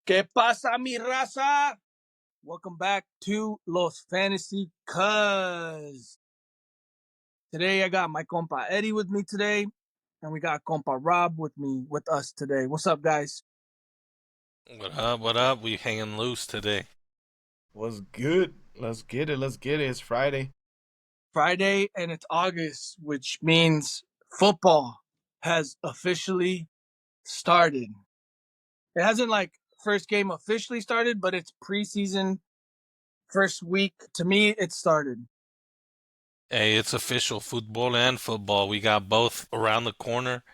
¿Qué pasa, mi raza? Welcome back to Los Fantasy Cuhs. Today I got my compa Eddie with me today, and we got compa Rob with us today. What's up, guys? What up? What up? We hanging loose today. What's good? Let's get it. Let's get it. It's Friday. Friday, and it's August, which means football has officially started. It hasn't first game officially started, but it's preseason first week. To me, it started. Hey, it's official. Futbol and football. We got both around the corner.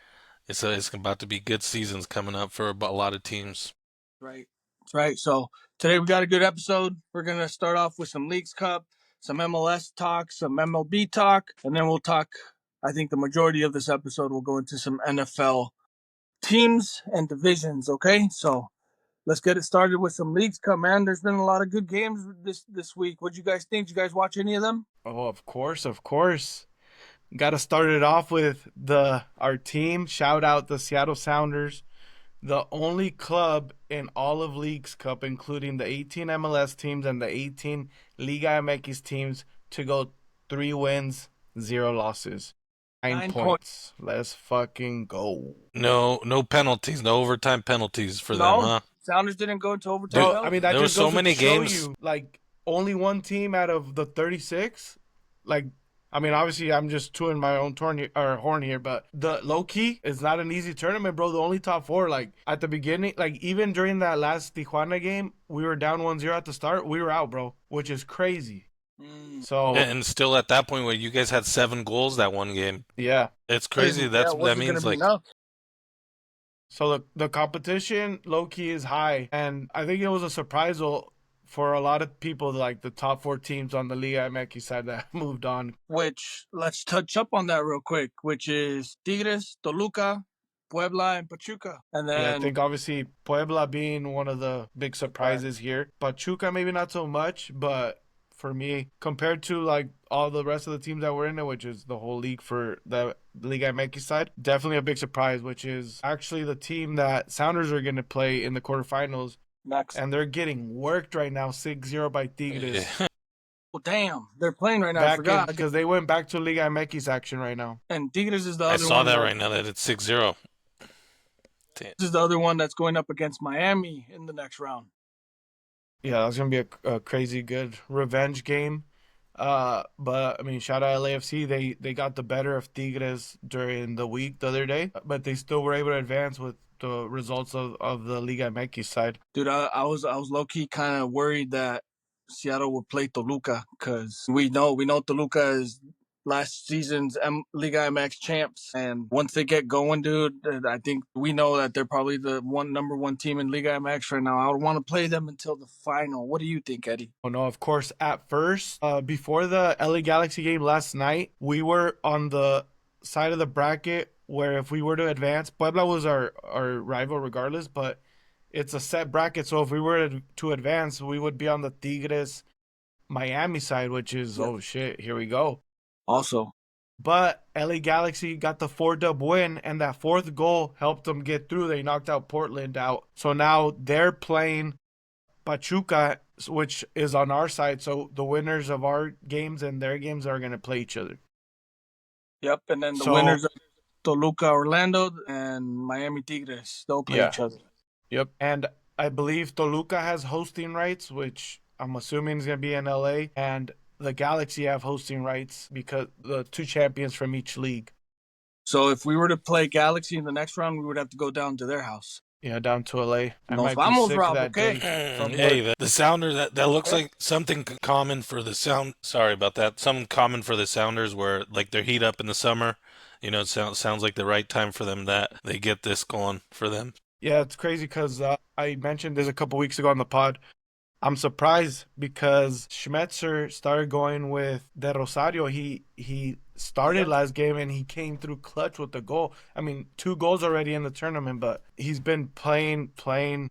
It's about to be good seasons coming up for a lot of teams. Right. That's right. So today we got a good episode. We're going to start off with some Leagues Cup, some MLS talk, some MLB talk, and then we'll talk. I think the majority of this episode will go into some NFL teams and divisions. Okay. So let's get it started with some Leagues Cup, man. There's been a lot of good games this week. What do you guys think? Did you guys watch any of them? Oh, of course. Got to start it off with our team. Shout out the Seattle Sounders, the only club in all of Leagues Cup, including the 18 MLS teams and the 18 Liga MX teams, to go 3 wins, 0 losses. 9 points. Let's fucking go. No penalties, no overtime penalties for them, huh? Sounders didn't go into overtime. Well, I mean, that there just were so goes many to show games. you, only one team out of the 36, I mean, obviously, I'm just tooting my own horn here, but the low-key is not an easy tournament, bro. The only top 4, at the beginning, even during that last Tijuana game, we were down 1-0 at the start. We were out, bro, which is crazy. So and still at that point where you guys had 7 goals that one game. Yeah. It's crazy. That means So the competition low-key is high, and I think it was a surprise for a lot of people, the top 4 teams on the Liga MX side that moved on. Which, let's touch up on that real quick, which is Tigres, Toluca, Puebla, and Pachuca. And then I think obviously Puebla being one of the big surprises here. Pachuca maybe not so much, but for me, compared to all the rest of the teams that were in it, which is the whole league for the Liga MX side, definitely a big surprise, which is actually the team that Sounders are going to play in the quarterfinals. Next. And they're getting worked right now, 6-0 by Tigres. Well, damn, they're playing right now. I forgot because they went back to Liga MX action right now. And Tigres is the other one. I saw that right now that it's 6-0. This is the other one that's going up against Miami in the next round. Yeah, that's going to be a crazy good revenge game. But, I mean, shout out LAFC. They got the better of Tigres during the week the other day, but they still were able to advance with the results of the Liga MX side. Dude, I was low-key kind of worried that Seattle would play Toluca, because we know Toluca is last season's Liga MX champs, and once they get going, dude, I think we know that they're probably the number one team in Liga MX right now. I would want to play them until the final. What do you think, Eddie? Oh no, of course. At first, before the LA Galaxy game last night, we were on the side of the bracket where if we were to advance, Puebla was our rival regardless, but it's a set bracket. So if we were to advance, we would be on the Tigres Miami side, which is, oh shit, here we go. Also. But LA Galaxy got the 4-dub win, and that 4th goal helped them get through. They knocked out Portland out. So now they're playing Pachuca, which is on our side. So the winners of our games and their games are going to play each other. Yep, and then the winners of Toluca Orlando and Miami Tigres, they'll play each other. Yep, and I believe Toluca has hosting rights, which I'm assuming is going to be in LA, and the Galaxy have hosting rights because the 2 champions from each league. So if we were to play Galaxy in the next round, we would have to go down to their house. Yeah, down to LA. Nos vamos, Rob, okay? Hey, the Sounders, that looks like something common for the Sorry about that. Something common for the Sounders where, they're heat up in the summer. You know, it sounds like the right time for them that they get this going for them. Yeah, it's crazy because I mentioned this a couple weeks ago on the pod. I'm surprised because Schmetzer started going with De Rosario. He started last game and he came through clutch with the goal. I mean, 2 goals already in the tournament, but he's been playing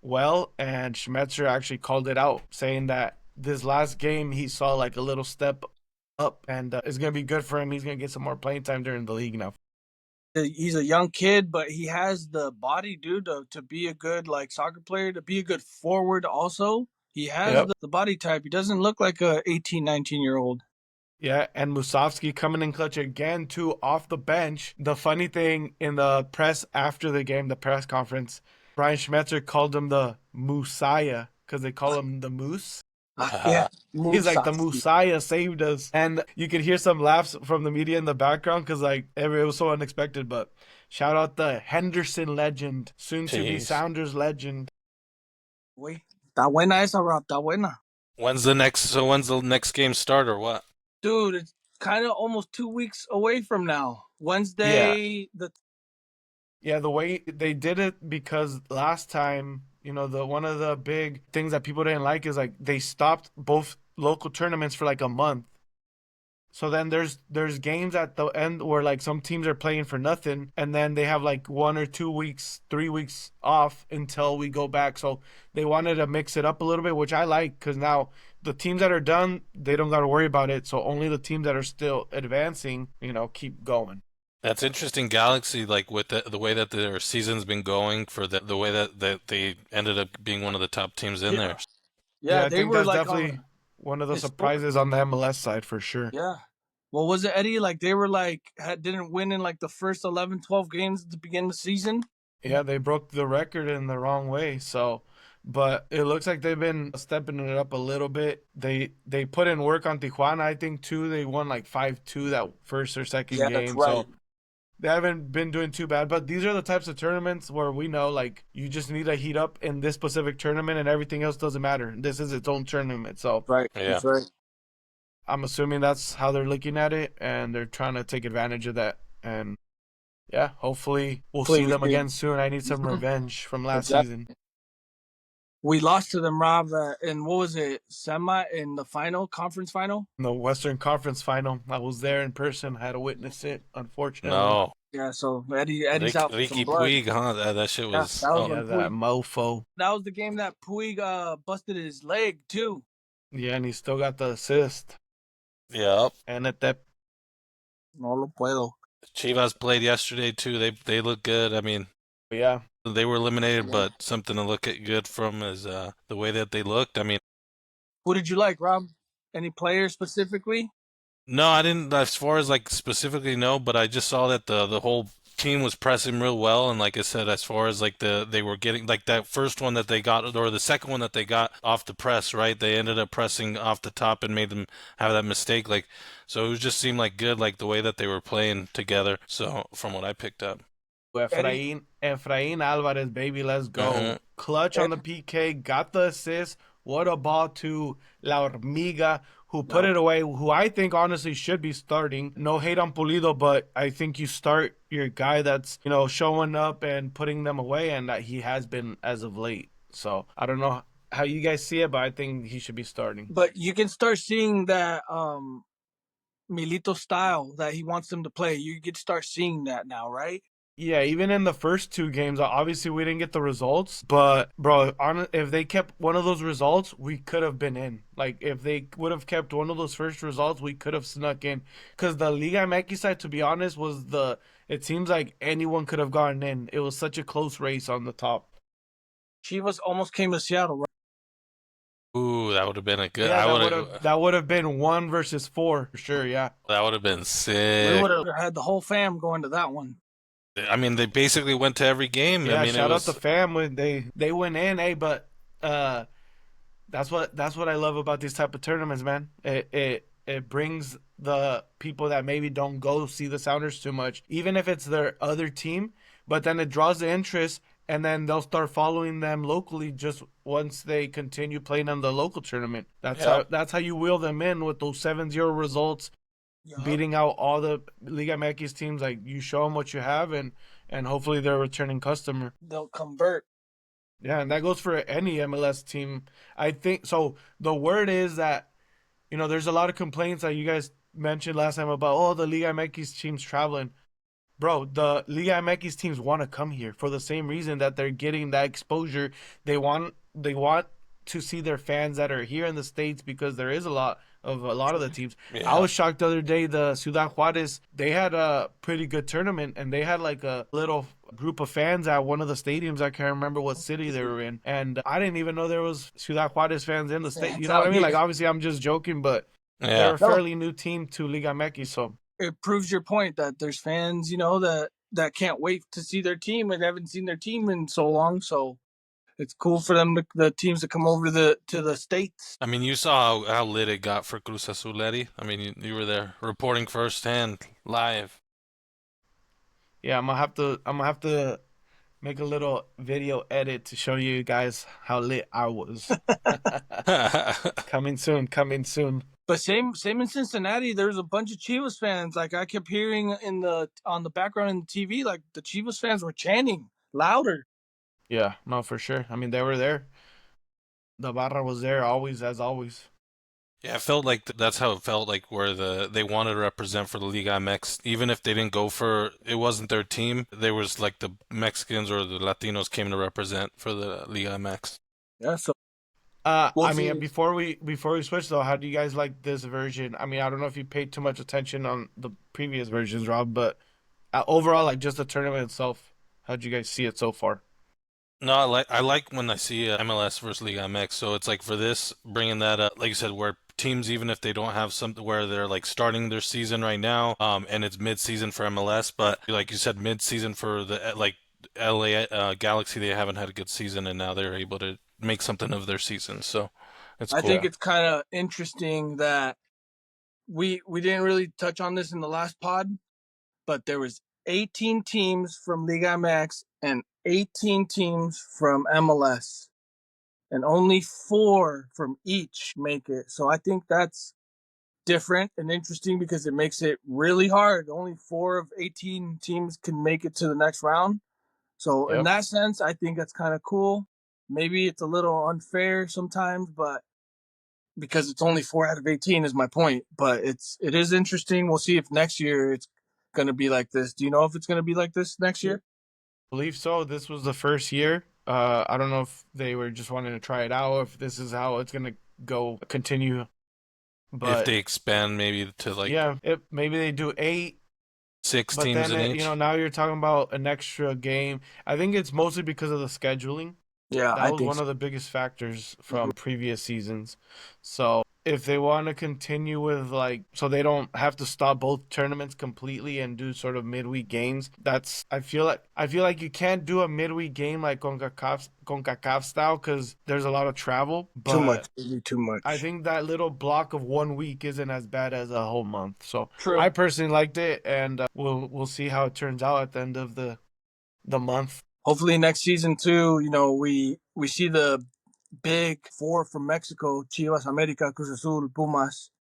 well, and Schmetzer actually called it out, saying that this last game he saw a little step up, and it's going to be good for him. He's going to get some more playing time during the league now. He's a young kid, but he has the body, dude, to be a good like soccer player, to be a good forward. Also, he has Yep. the body type. He doesn't look like a 18, 19-year-old. Yeah, and Musovski coming in clutch again too off the bench. The funny thing in the press after the game, the press conference, Brian Schmetzer called him the Musaya because they call him the Moose. Yeah, He's like, the Musovski. Musaya saved us. And you could hear some laughs from the media in the background because like it was so unexpected. But shout out the Henderson legend, soon to be Jeez. Sounders legend. Wait, está buena esa, Rob. Está buena. When's the next game start or what? Dude, it's kind of almost 2 weeks away from now. Wednesday, Yeah, the way they did it, because last time, the one of the big things that people didn't like is like they stopped both local tournaments for like a month. So then there's games at the end where like some teams are playing for nothing, and then they have like 1 or 2 weeks, 3 weeks off until we go back. So they wanted to mix it up a little bit, which I like, because now the teams that are done, they don't got to worry about it. So only the teams that are still advancing, keep going. That's interesting, Galaxy, like with the way that their season's been going, for the way that they ended up being one of the top teams in there. yeah, I they think were that's like definitely one of the historic. surprises on the MLS side for sure. Yeah. Well, was it Eddie? Like they were like didn't win in like the first 11, 12 games at the beginning of the season. Yeah, they broke the record in the wrong way. So, but it looks like they've been stepping it up a little bit. They put in work on Tijuana, I think, too. They won like 5-2 that first or second Yeah, game. that's right. So they haven't been doing too bad. But these are the types of tournaments where we know like you just need to heat up in this specific tournament and everything else doesn't matter. This is its own tournament. So Right. Yeah. That's right. I'm assuming that's how they're looking at it, and they're trying to take advantage of that. And yeah, hopefully we'll see them again soon. I need some revenge from last season. We lost to them, Rob, in what was it, in the conference final? In the Western Conference final, I was there in person. I had to witness it, unfortunately. No. Yeah, so Eddie's out with Ricky some blood. Puig, huh? That shit was. that was oh, when that mofo. That was the game that Puig busted his leg too. Yeah, and he still got the assist. Yep. And at that, No lo puedo. Chivas played yesterday too. They look good. I mean, yeah, they were eliminated, but something to look at good from is the way that they looked. I mean, who did you like, Rob? Any players specifically? no, I didn't. As far as like specifically, no, but I just saw that the whole team was pressing real well, and like I said, as far as like they were getting like that first one that they got, or the second one that they got off the press, right? They ended up pressing off the top and made them have that mistake. Like, so it just seemed like good, like the way that they were playing together. So from what I picked up, Efrain Alvarez, baby, let's go. Mhm. Clutch on the PK, got the assist. What a ball to La Hormiga, who put it away, who I think honestly should be starting. No hate on Pulido, but I think you start your guy that's, showing up and putting them away, and that he has been as of late. So I don't know how you guys see it, but I think he should be starting. But you can start seeing that Milito style that he wants them to play. You can start seeing that now, right? Yeah, even in the first 2 games, obviously we didn't get the results. But, bro, if they kept one of those results, we could have been in. Like, if they would have kept one of those first results, we could have snuck in. Because the Liga MX side, to be honest, it seems like anyone could have gotten in. It was such a close race on the top. Chivas almost came to Seattle, right? ooh, that would have been a good. Yeah, that would have been 1 versus 4 for sure. Yeah, that would have been We sick. would have had the whole fam going to that one. I mean, they basically went to every game. Yeah, I mean, shout it was, out the fam when they went in, but that's what I love about these type of tournaments, man. It brings the people that maybe don't go see the Sounders too much, even if it's their other team, but then it draws the interest, and then they'll start following them locally just once they continue playing in the local tournament. That's how you wheel them in with those 7-0 results. Beating out all the Liga MX teams. Like, you show them what you have, and hopefully they're a returning customer. They'll convert. Yeah, and that goes for any MLS team. I think so. The word is that, there's a lot of complaints that you guys mentioned last time about, the Liga MX teams traveling. Bro, the Liga MX teams want to come here for the same reason that they're getting that exposure. They want to see their fans that are here in the States, because there is a lot of a lot of the teams. Yeah. I was shocked the other day, the Ciudad Juarez, they had a pretty good tournament, and they had like a little group of fans at one of the stadiums. I can't remember what city they were in. And I didn't even know there was Ciudad Juarez fans in the state. You Fans know what I out mean? here. Like, obviously, I'm just joking, but they're Yeah. a fairly new team to Liga MX, so. It proves your point that there's fans, that can't wait to see their team and haven't seen their team in so long. So it's cool for them, the teams, to come over to the States. I mean, you saw how lit it got for Cruz Azul, Eddie. I mean, you were there reporting firsthand, live. Yeah, I'm gonna have to make a little video edit to show you guys how lit I was. Coming soon, coming soon. But same in Cincinnati. There was a bunch of Chivas fans. Like, I kept hearing on the background in the TV, like the Chivas fans were chanting louder. Yeah, no, for sure. I mean, they were there. The barra was there always, as always. Yeah, it felt like that's how it felt like where they wanted to represent for the Liga MX. Even if they didn't go for it wasn't their team. There was like the Mexicans or the Latinos came to represent for the Liga MX. Yeah, so I mean, before we switch though, how do you guys like this version? I mean, I don't know if you paid too much attention on the previous versions, Rob, but overall, like just the tournament itself, how do you guys see it so far? No, I like when I see MLS versus Liga MX. So it's like for this, bringing that up, like you said, where teams, even if they don't have something where they're like starting their season right now, and it's mid-season for MLS, but like you said, mid-season for the like LA Galaxy, they haven't had a good season, and now they're able to make something of their season. So it's cool. I think it's kind of interesting that we didn't really touch on this in the last pod, but there was 18 teams from Liga MX and 18 teams from MLS, and only 4 from each make it. So I think that's different and interesting because it makes it really hard. Only 4 of 18 teams can make it to the next round. So in that sense, I think that's kind of cool. Maybe it's a little unfair sometimes, but because it's only 4 out of 18 is my point. But it is interesting. We'll see if next year it's going to be like this. Do you know if it's going to be like this next year? I believe so. This was the first year. I don't know if they were just wanting to try it out, if this is how it's gonna continue. But if they expand maybe to like maybe they do 8, 6 but teams then in each. now you're talking about an extra game. I think it's mostly because of the scheduling. Yeah, that was one of the biggest factors from previous seasons. So if they want to continue with so they don't have to stop both tournaments completely and do sort of midweek games, I feel like you can't do a midweek game like CONCACAF style because there's a lot of travel. But too much. I think that little block of 1 week isn't as bad as a whole month. So True. I personally liked it, and we'll see how it turns out at the end of the month. Hopefully next season too, we see the big 4 from Mexico, Chivas, America, Cruz Azul, Pumas,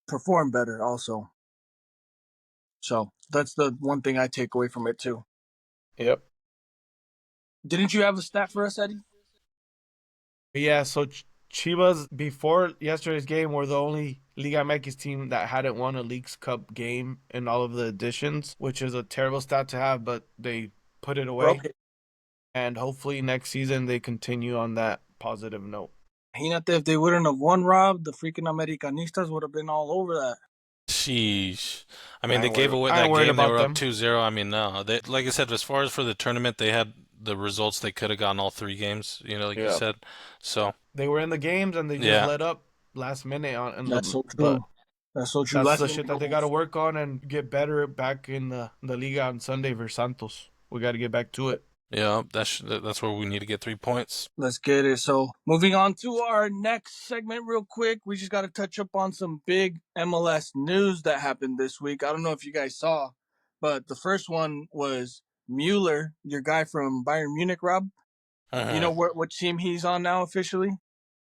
perform better also. So that's the one thing I take away from it too. Yep. Didn't you have a stat for us, Eddie? Yeah, so Chivas, before yesterday's game, were the only Liga MX team that hadn't won a Leagues Cup game in all of the editions, which is a terrible stat to have, but they put it away. And hopefully next season they continue on that positive note. If they wouldn't have won, Rob, the freaking Americanistas would have been all over that. Sheesh. I mean, they gave away that game. They were up 2-0. I mean, no. Like I said, as far as for the tournament, they had the results. They could have gotten all 3 games, like you said. So they were in the games and they just let up last minute. That's so true. That's so true. That's the shit that they got to work on and get better back in the Liga on Sunday versus Santos. We got to get back to it. Yeah, that's where we need to get 3 points. Let's get it. So moving on to our next segment real quick. We just got to touch up on some big MLS news that happened this week. I don't know if you guys saw, but the first one was Mueller, your guy from Bayern Munich, Rob. You know what team he's on now officially?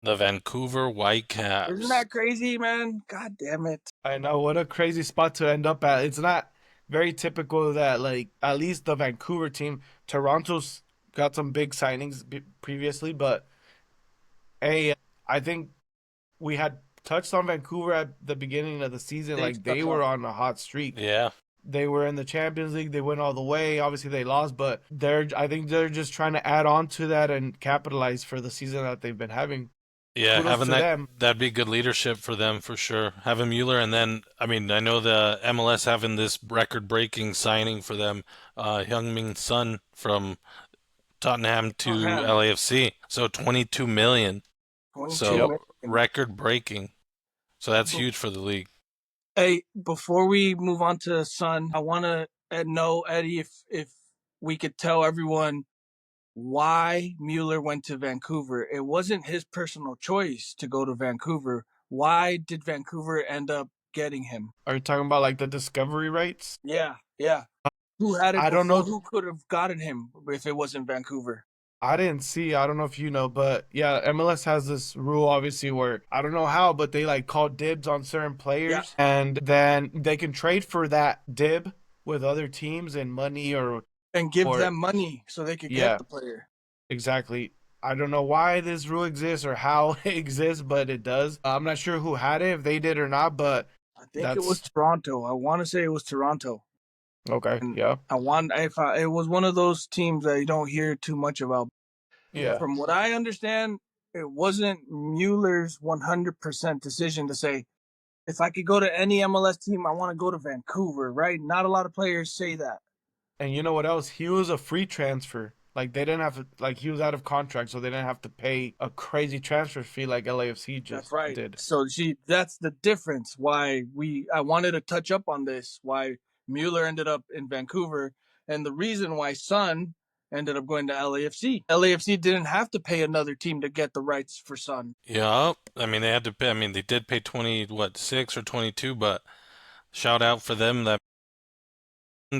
The Vancouver Whitecaps. Isn't that crazy, man? God damn it. I know. What a crazy spot to end up at. It's not very typical that, at least the Vancouver team, Toronto's got some big signings previously, but I think we had touched on Vancouver at the beginning of the season. They were on a hot streak. Yeah. They were in the Champions League. They went all the way. Obviously, they lost, but I think they're just trying to add on to that and capitalize for the season that they've been having. Yeah, kudos having to them. that'd be good leadership for them for sure. Having Mueller, and then I mean I know the MLS having this record-breaking signing for them, Heung-min Son from Tottenham Oh, to him. LAFC. So 22 million. 22 So Yep. million. record-breaking. So that's huge for the league. Hey, before we move on to Son, I want to know, Eddie, if we could tell everyone why Mueller went to Vancouver. It wasn't his personal choice to go to Vancouver. Why did Vancouver end up getting him? Are you talking about like the discovery rights? Yeah, yeah. Who had it I don't before? know. Who could have gotten him if it wasn't Vancouver? I didn't see. I don't know if you know, but yeah, MLS has this rule obviously where I don't know how, but they like call dibs on certain players, and then they can trade for that dib with other teams and money And give or them money so they could yeah, get the player. exactly. I don't know why this rule exists or how it exists, but it does. I'm not sure who had it, if they did or not, but I think it was that's Toronto. I want to say it was Toronto. okay. And Yeah, it was one of those teams that you don't hear too much about. yeah. From what I understand, it wasn't Mueller's 100% decision to say, if I could go to any MLS team, I want to go to Vancouver, right? Not a lot of players say that. And you know what else? He was a free transfer. Like they didn't have to, like he was out of contract, so they didn't have to pay a crazy transfer fee like LAFC That's just right. did. So that's the difference why I wanted to touch up on this, why Mueller ended up in Vancouver, and the reason why Son ended up going to LAFC. LAFC didn't have to pay another team to get the rights for Son. Yeah, I mean they had to pay. I mean they did pay 6 or 22, but shout out for them that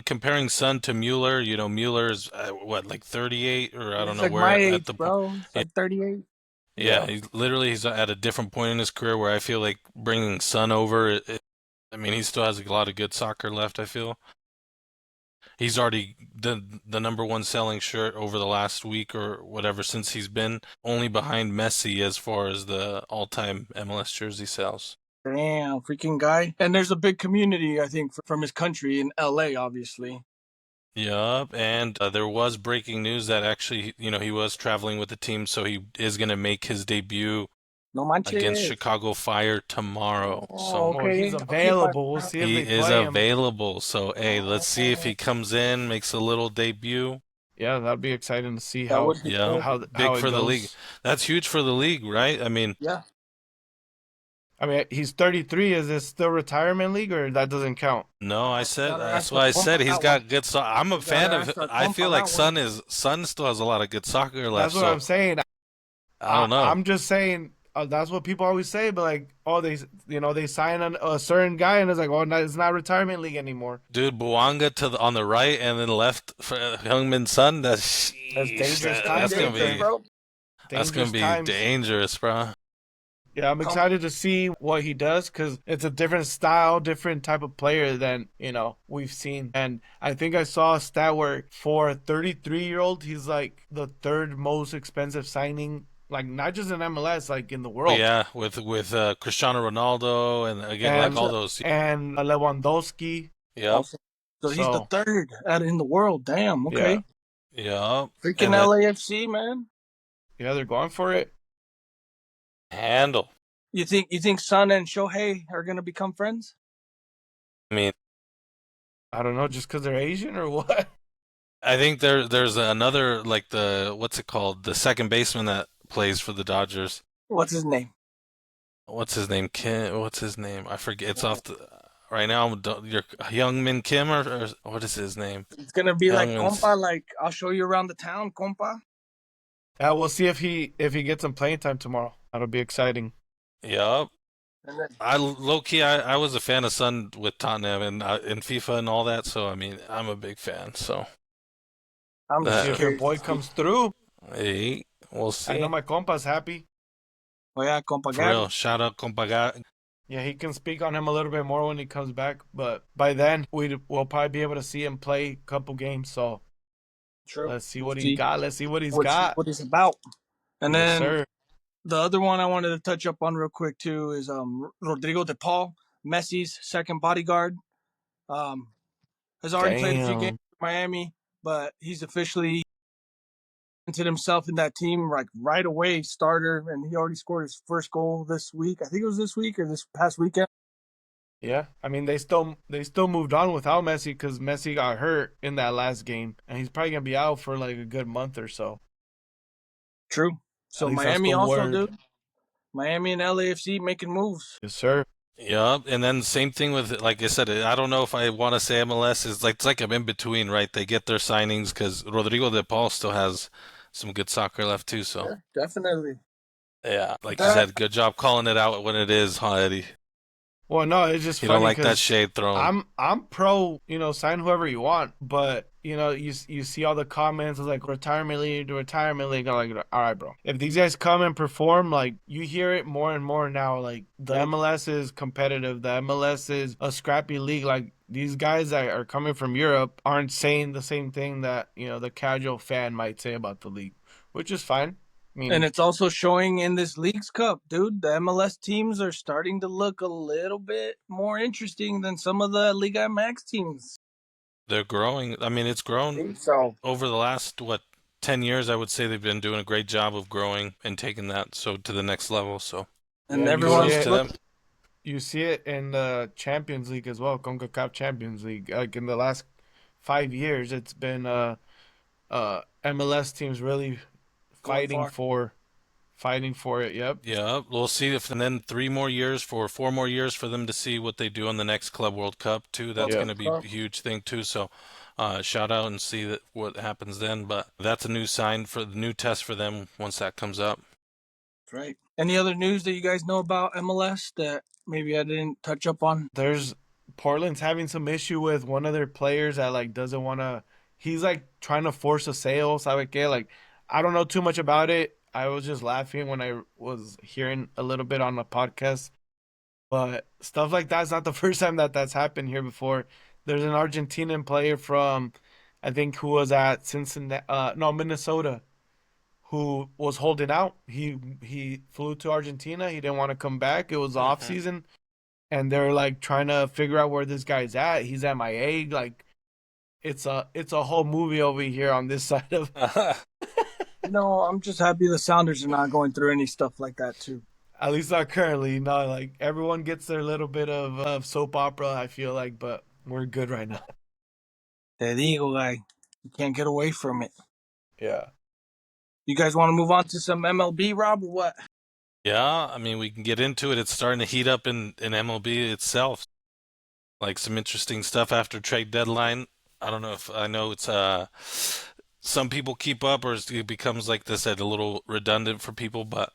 comparing Son to Mueller, Mueller's like 38 or I don't It's know like my where at age, the point. bro. It's like 38. Yeah, Yeah. he's at a different point in his career where I feel like bringing Son over. I mean, he still has a lot of good soccer left. I feel he's already the number one selling shirt over the last week or whatever since he's been only behind Messi as far as the all-time MLS jersey sales. Damn, freaking guy. And there's a big community, I think, from his country in LA, obviously. Yup, and there was breaking news that actually, he was traveling with the team, so he is going to make his debut No against manches. Chicago Fire tomorrow. Oh, So Well, he's okay. I'll keep my available. We'll see if he they is play him. available. So, hey, let's see if he comes in, makes a little debut. Yeah, that'd be exciting to see That how would be Yeah, cool. big it for the league. goes. That's huge for the league, right? I mean, Yeah. I mean, he's 33. Is this still retirement league or that doesn't count? no, Gotta that's ask why I our said compa he's that got one. good. So I'm a You fan gotta of. ask our I feel compa like that one. Son still has a lot of good soccer left. That's what So I'm saying. I don't know. I'm just saying. That's what people always say, but like, oh, they sign a certain guy, and it's like, oh, no, it's not retirement league anymore. Dude, Bouanga on the right and then left for Heung-min Son. That's dangerous That's times gonna right there. be bro. Dangerous be times. dangerous, bro. Yeah, I'm excited to see what he does because it's a different style, different type of player than, we've seen. And I think I saw a stat where for a 33-year-old, he's like the third most expensive signing, like not just in MLS, like in the world. Yeah, with Cristiano Ronaldo and again like And all those. and Lewandowski. Yep, Also, so he's the So, third in the world. Damn. yeah. Okay. yep. Freaking And that LAFC, man. Yeah, they're going for it. handle. You think Son and Shohei are gonna become friends? I mean, I don't know, just because they're Asian or what? I think there's another like what's it called? The second baseman that plays for the Dodgers. What's his name? What's his name? What's his name? I forget. It's off the right now. Your Youngmin Kim or what is his name? It's gonna be like Youngmin's- compa. Like I'll show you around the town, compa. Yeah, we'll see if he gets some playing time tomorrow. That'll be exciting. Yup. And then, I low key, I was a fan of Sun with Tottenham and in FIFA and all that. So I mean, I'm a big fan. So I'm That- just See if your curious. boy comes through. hey, we'll I see. know my compa's happy. Oh yeah, compa. For real, shout out Compaga. Yeah, he can speak on him a little bit more when he comes back, but by then we'll probably be able to see him play a couple games. So True. let's see what he's got. Let's see what he's What got. he's about. And Yes, then sir. the other one I wanted to touch up on real quick too is Rodrigo De Paul, Messi's second bodyguard. Has already played a few games Damn. for Miami, but he's officially himself in that team like right away, starter, and he already scored his first goal this week. I think it was this week or this past weekend. Yeah, I mean they still moved on without Messi because Messi got hurt in that last game, and he's probably gonna be out for like a good month or so. True. So At least that's Miami the also, word. dude. Miami and LAFC making moves. Yes, sir. Yeah, and then same thing with, like I said, I don't know if I want to say MLS is like, it's like I'm in between, right? They get their signings because Rodrigo de Paul still has some good soccer left too. So Yeah, definitely. yeah, like you That said, good job calling it out when it is, huh, Eddie? Well, no, it's just You don't funny like that because shade thrown. I'm pro, sign whoever you want, but you see all the comments of like retirement league to retirement league. I'm like, all right, bro. If these guys come and perform, like you hear it more and more now. Like the MLS is competitive. The MLS is a scrappy league. Like these guys that are coming from Europe aren't saying the same thing that the casual fan might say about the league, which is fine. I And mean, it's also showing in this Leagues Cup, dude. The MLS teams are starting to look a little bit more interesting than some of the Liga MX teams. They're growing. I mean, it's I grown think so. over the last, 10 years. I would say they've been doing a great job of growing and taking that to the next level. So And yeah, you see kudos everyone's to it. them. look. You see it in the Champions League as well, CONCACAF Champions League. Like in the last 5 years, it's been MLS teams really Going fighting far. for fighting for it. Yep. Yeah, we'll see if, and then 3 more years, for 4 more years for them to see what they do on the next Club World Cup too. That's Yeah. going to be a huge thing too. So, shout out and see what happens then. But that's a new sign for the new test for them once that comes up. That's right. Any other news that you guys know about MLS that maybe I didn't touch up on? There's Portland's having some issue with one of their players that like doesn't want to. He's like trying to force a sale. ¿Sabe qué? Like I don't know too much about it. I was just laughing when I was hearing a little bit on the podcast. But stuff like that's not the first time that that's happened here before. There's an Argentinian player from, I think, who was at Cincinnati, no, Minnesota, who was holding out. He flew to Argentina. He didn't want to come back. It was off Hmm. season, and they're like trying to figure out where this guy's at. He's MIA. Like it's a whole movie over here on this side of. No, I'm just happy the Sounders are not going through any stuff like that too. At least not currently. No, like everyone gets their little bit of soap opera. I feel like, but we're good right now. Te digo, guy. You can't get away from it. Yeah. You guys want to move on to some MLB, Rob, or what? Yeah, I mean, we can get into it. It's starting to heat up in MLB itself. Like some interesting stuff after trade deadline. I know it's some people keep up, or it becomes, like this said, a little redundant for people, but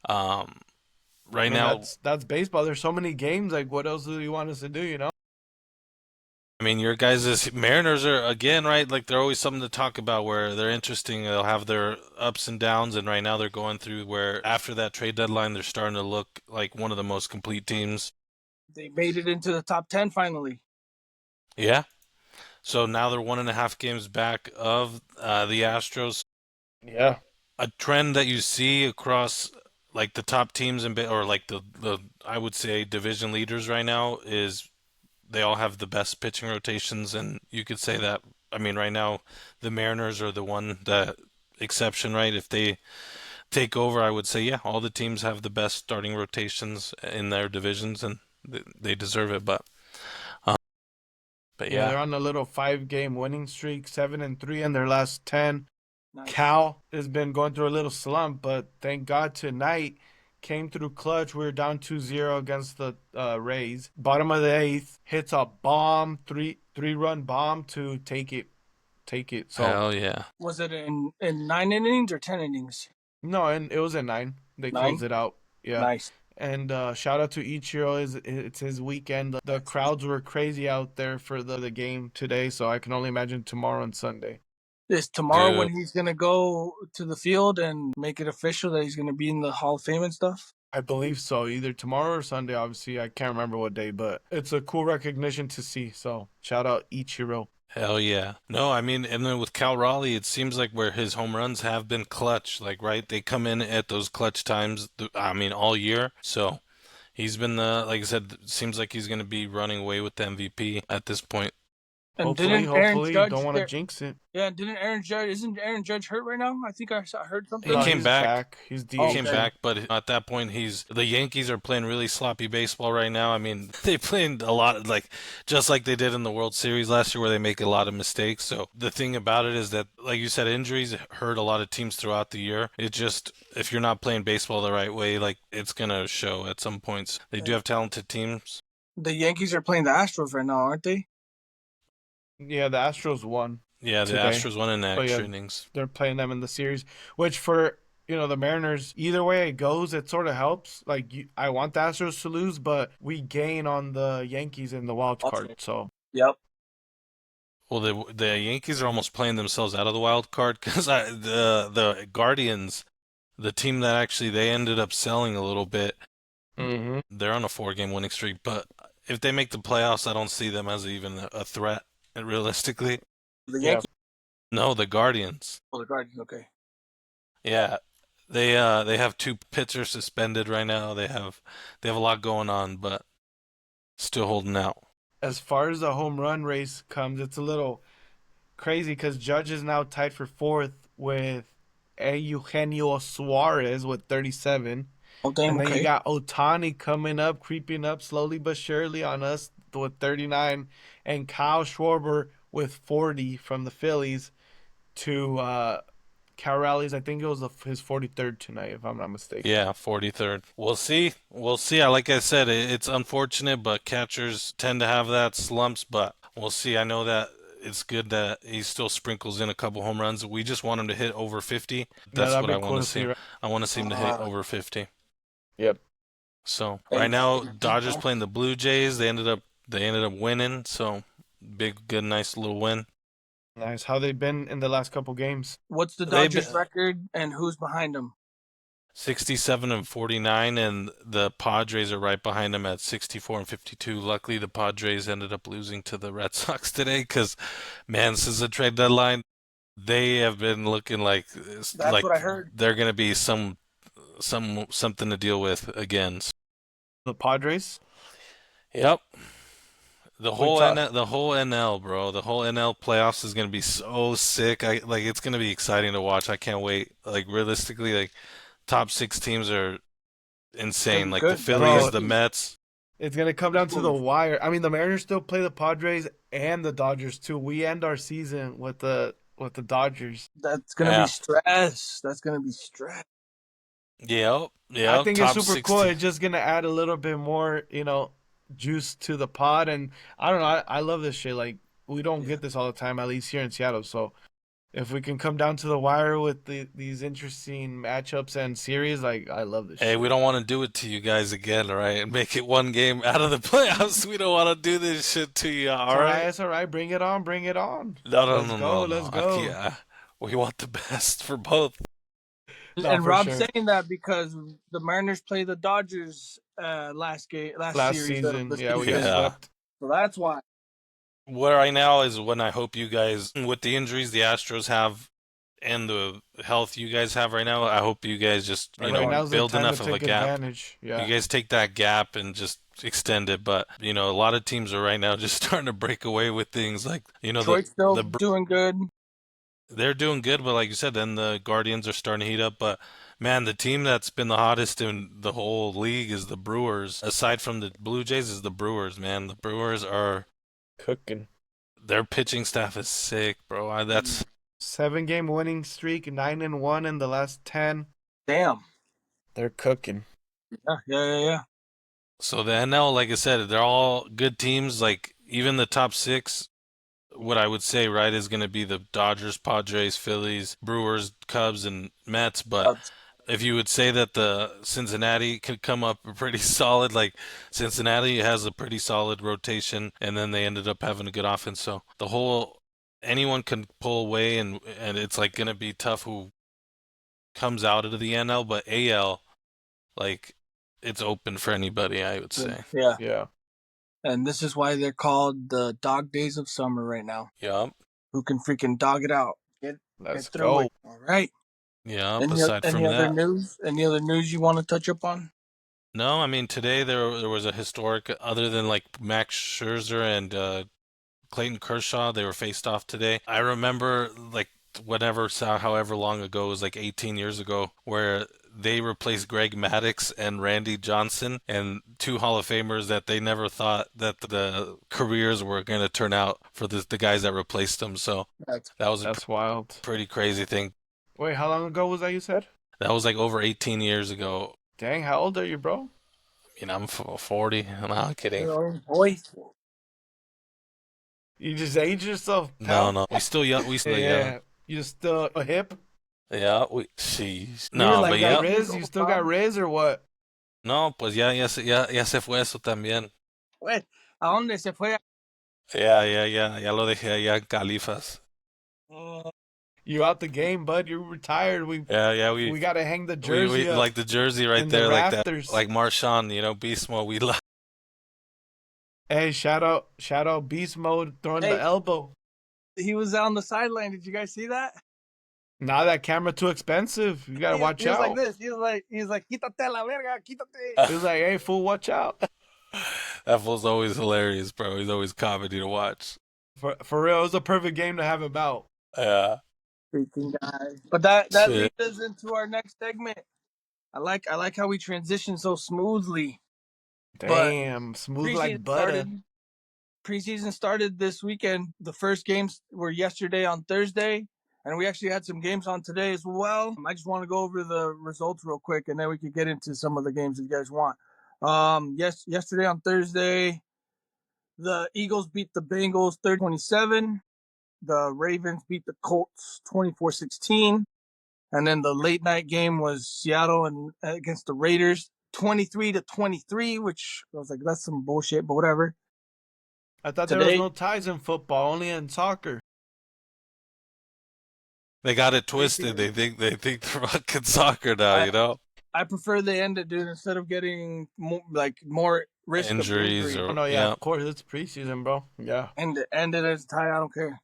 um I right mean, now, that's baseball. There's so many games. Like, what else do you want us to do? I mean, your guys' Mariners are again, right? Like they're always something to talk about where they're interesting. They'll have their ups and downs, and right now they're going through where after that trade deadline, they're starting to look like one of the most complete teams. They made it into the top 10 finally. Yeah. So now they're 1.5 games back of the Astros. Yeah. A trend that you see across like the top teams or like the I would say division leaders right now is they all have the best pitching rotations, and you could say that. I mean, right now the Mariners are the exception, right? If they take over, I would say yeah, all the teams have the best starting rotations in their divisions, and they deserve it. Um, but Yeah, yeah, they're on a little 5 game winning streak, 7-3 in their last 10. Nice. Cal has been going through a little slump, but thank God tonight came through clutch. We were down 2-0 against the Rays. Bottom of the eighth, hits a bomb, three-run bomb to take it. So hell yeah. Was it in 9 innings or 10 innings? no, and it was a 9. They 9? closed it out. Yeah. Nice. And shout out to Ichiro. It's his weekend. The crowds were crazy out there for the game today, so I can only imagine tomorrow and Sunday. Is tomorrow Dude. when he's going to go to the field and make it official that he's going to be in the Hall of Fame and stuff? I believe so. Either tomorrow or Sunday, obviously. I can't remember what day, but it's a cool recognition to see. So shout out Ichiro. Hell yeah. No, I mean, and then with Cal Raleigh, it seems like where his home runs have been clutch, like, right? They come in at those clutch times, I mean, all year. So he's been like I said, it seems like he's going to be running away with the MVP at this point. And Hopefully, didn't Aaron Judge don't want to get? jinx it. Yeah, didn't Aaron Judge? Isn't Aaron Judge hurt right now? I think heard something. He No, came he's back. He's He DH. came back, but at that point, the Yankees are playing really sloppy baseball right now. I mean, they played a lot, like, just like they did in the World Series last year, where they make a lot of mistakes. So the thing about it is that, like you said, injuries hurt a lot of teams throughout the year. It just, if you're not playing baseball the right way, like, it's gonna show at some points. They do have talented teams. The Yankees are playing the Astros right now, aren't they? Yeah, the Astros won. Yeah, the Today. Astros won in the But extra yeah, innings. They're playing them in the series, which for the Mariners, either way it goes, it sort of helps. Like I want the Astros to lose, but we gain on the Yankees in the wild card. So Yep. Well, the Yankees are almost playing themselves out of the wild card because the Guardians, the team that actually they ended up selling a little bit, they're on a 4-game winning streak. But if they make the playoffs, I don't see them as even a threat. Realistically, The Yankees. no, the Guardians. Oh, the Guardians. Okay. Yeah, they have 2 pitchers suspended right now. They have a lot going on, but still holding out. as far as the home run race comes, it's a little crazy because Judge is now tied for 4th with Eugenio Suarez with 37. Oh, damn. And then Okay. you got Ohtani coming up, creeping up slowly but surely on us with 39, and Kyle Schwarber with 40 from the Phillies to Cal Rallies. I think it was his 43rd tonight, if I'm not mistaken. Yeah, 43rd. We'll see. We'll see. Like I said, it's unfortunate, but catchers tend to have that slumps, but we'll see. I know that it's good that he still sprinkles in a couple home runs. We just want him to hit over 50. That's that'd what be I cool want to to see. see. I want to see him to hit over 50. Yep. So Hey, right now, Dodgers playing the Blue Jays. They ended up winning. So big, good, nice little win. Nice. How they been in the last couple games? What's the They've Dodgers been- record and who's behind them? 67 and 49, and the Padres are right behind them at 64 and 52. Luckily, the Padres ended up losing to the Red Sox today because, man, since the trade deadline, they have been looking like what I heard. they're going to be something to deal with again. The Padres? Yep. The whole talk- NL, bro. The whole NL playoffs is gonna be so sick. It's gonna be exciting to watch. I can't wait. Like realistically, like top 6 teams are insane. Like the Good. Phillies, Bro. the Mets. It's going to come down to the wire. I mean, the Mariners still play the Padres and the Dodgers, too. We end our season with the Dodgers. That's gonna be stress. That's gonna be stress. Yep. I think it's top super 60. cool. It's just going to add a little bit more, juice to the pod. And I don't know. I love this shit. Like, we don't get this all the time, at least here in Seattle. So if we can come down to the wire with these interesting matchups and series, like, I love this shit. Hey, we don't want to do it to you guys again, all right? And make it 1 game out of the playoffs. We don't want to do this shit to you, all right? It's all right. Bring it on. Bring it on. No. Let's go. Yeah. We want the best for both. No, and for Rob's sure. saying that because the Mariners play the Dodgers last Last series season. of the Yeah, we season. got swept. So that's why. Where right now is when I hope you guys, with the injuries the Astros have and the health you guys have right now, I hope you guys just, Right now's the build time enough to of a take gap. advantage. Yeah. You guys take that gap and just extend it. But, a lot of teams are right now just starting to break away with things like, Detroit's still doing good. they're doing good, but like you said, then the Guardians are starting to heat up. But man, the team that's been the hottest in the whole league is the Brewers. Aside from the Blue Jays, is the Brewers, man. The Brewers are Cooking. their pitching staff is sick, bro. That's 7-game winning streak, 9-1 in the last 10. Damn. They're cooking. Yeah. so the NL, like I said, they're all good teams. Like even the top 6. What I would say, right, is going to be the Dodgers, Padres, Phillies, Brewers, Cubs, and Mets. But if you would say that the Cincinnati could come up pretty solid, like Cincinnati has a pretty solid rotation, and then they ended up having a good offense. So anyone can pull away, and it's like going to be tough who comes out of the NL, but AL, like it's open for anybody, I would say. Yeah. And this is why they're called the dog days of summer right now. Yep. Who can freaking dog it out? Let's through go. it. All right. Yeah. Any other news you want to touch up on? No, I mean today there was a historic, other than like Max Scherzer and Clayton Kershaw. They were faced off today. I remember like however long ago, it was like 18 years ago, where they replaced Greg Maddux and Randy Johnson, and two Hall of Famers that they never thought that the careers were going to turn out for the guys that replaced them. So that was a That's wild. pretty crazy thing. Wait, how long ago was that you said? That was like over 18 years ago. Dang, how old are you, bro? You know, I'm 40. I'm not kidding. Boy. You just aged yourself, No, pal. no. We still young. We still young. Yeah, you still a hip? Yeah, jeez. You No, like but got yeah. Riz? You still got Riz or what? No, pues ya se fue eso también. Wait, ¿a dónde se fue? Ya lo dejé allá en Califas. You out the game, bud. You're retired. We gotta hang the jersey up like the jersey right in there, the like rafters. that, like Marshawn, Beast Mode. We love. Hey, shout out Beast Mode throwing the elbow. He was on the sideline. Did you guys see that? Now that camera too expensive. You gotta watch he was out. like this. He was like, quítate la verga, quítate. He was like, hey, fool, watch out. That fool's always hilarious, bro. He's always comedy to watch. For real, it was a perfect game to have him out. Yeah. Freaking guy. But that leads us into our next segment. I like how we transition so smoothly. Damn, smooth like butter. Preseason started this weekend. The first games were yesterday on Thursday, and we actually had some games on today as well. I just want to go over the results real quick, and then we could get into some of the games that you guys want. Yesterday on Thursday, the Eagles beat the Bengals 30-27. The Ravens beat the Colts 24-16. And then the late night game was Seattle and against the Raiders 23-23, which I was like, that's some bullshit, but whatever. I thought there was no ties in football, only in soccer. They got it twisted. They think they're fucking soccer now, I prefer they end it, dude, instead of getting more risk injuries. Oh, no, yeah, of course, it's preseason, bro. Yeah. End it as a tie. I don't care.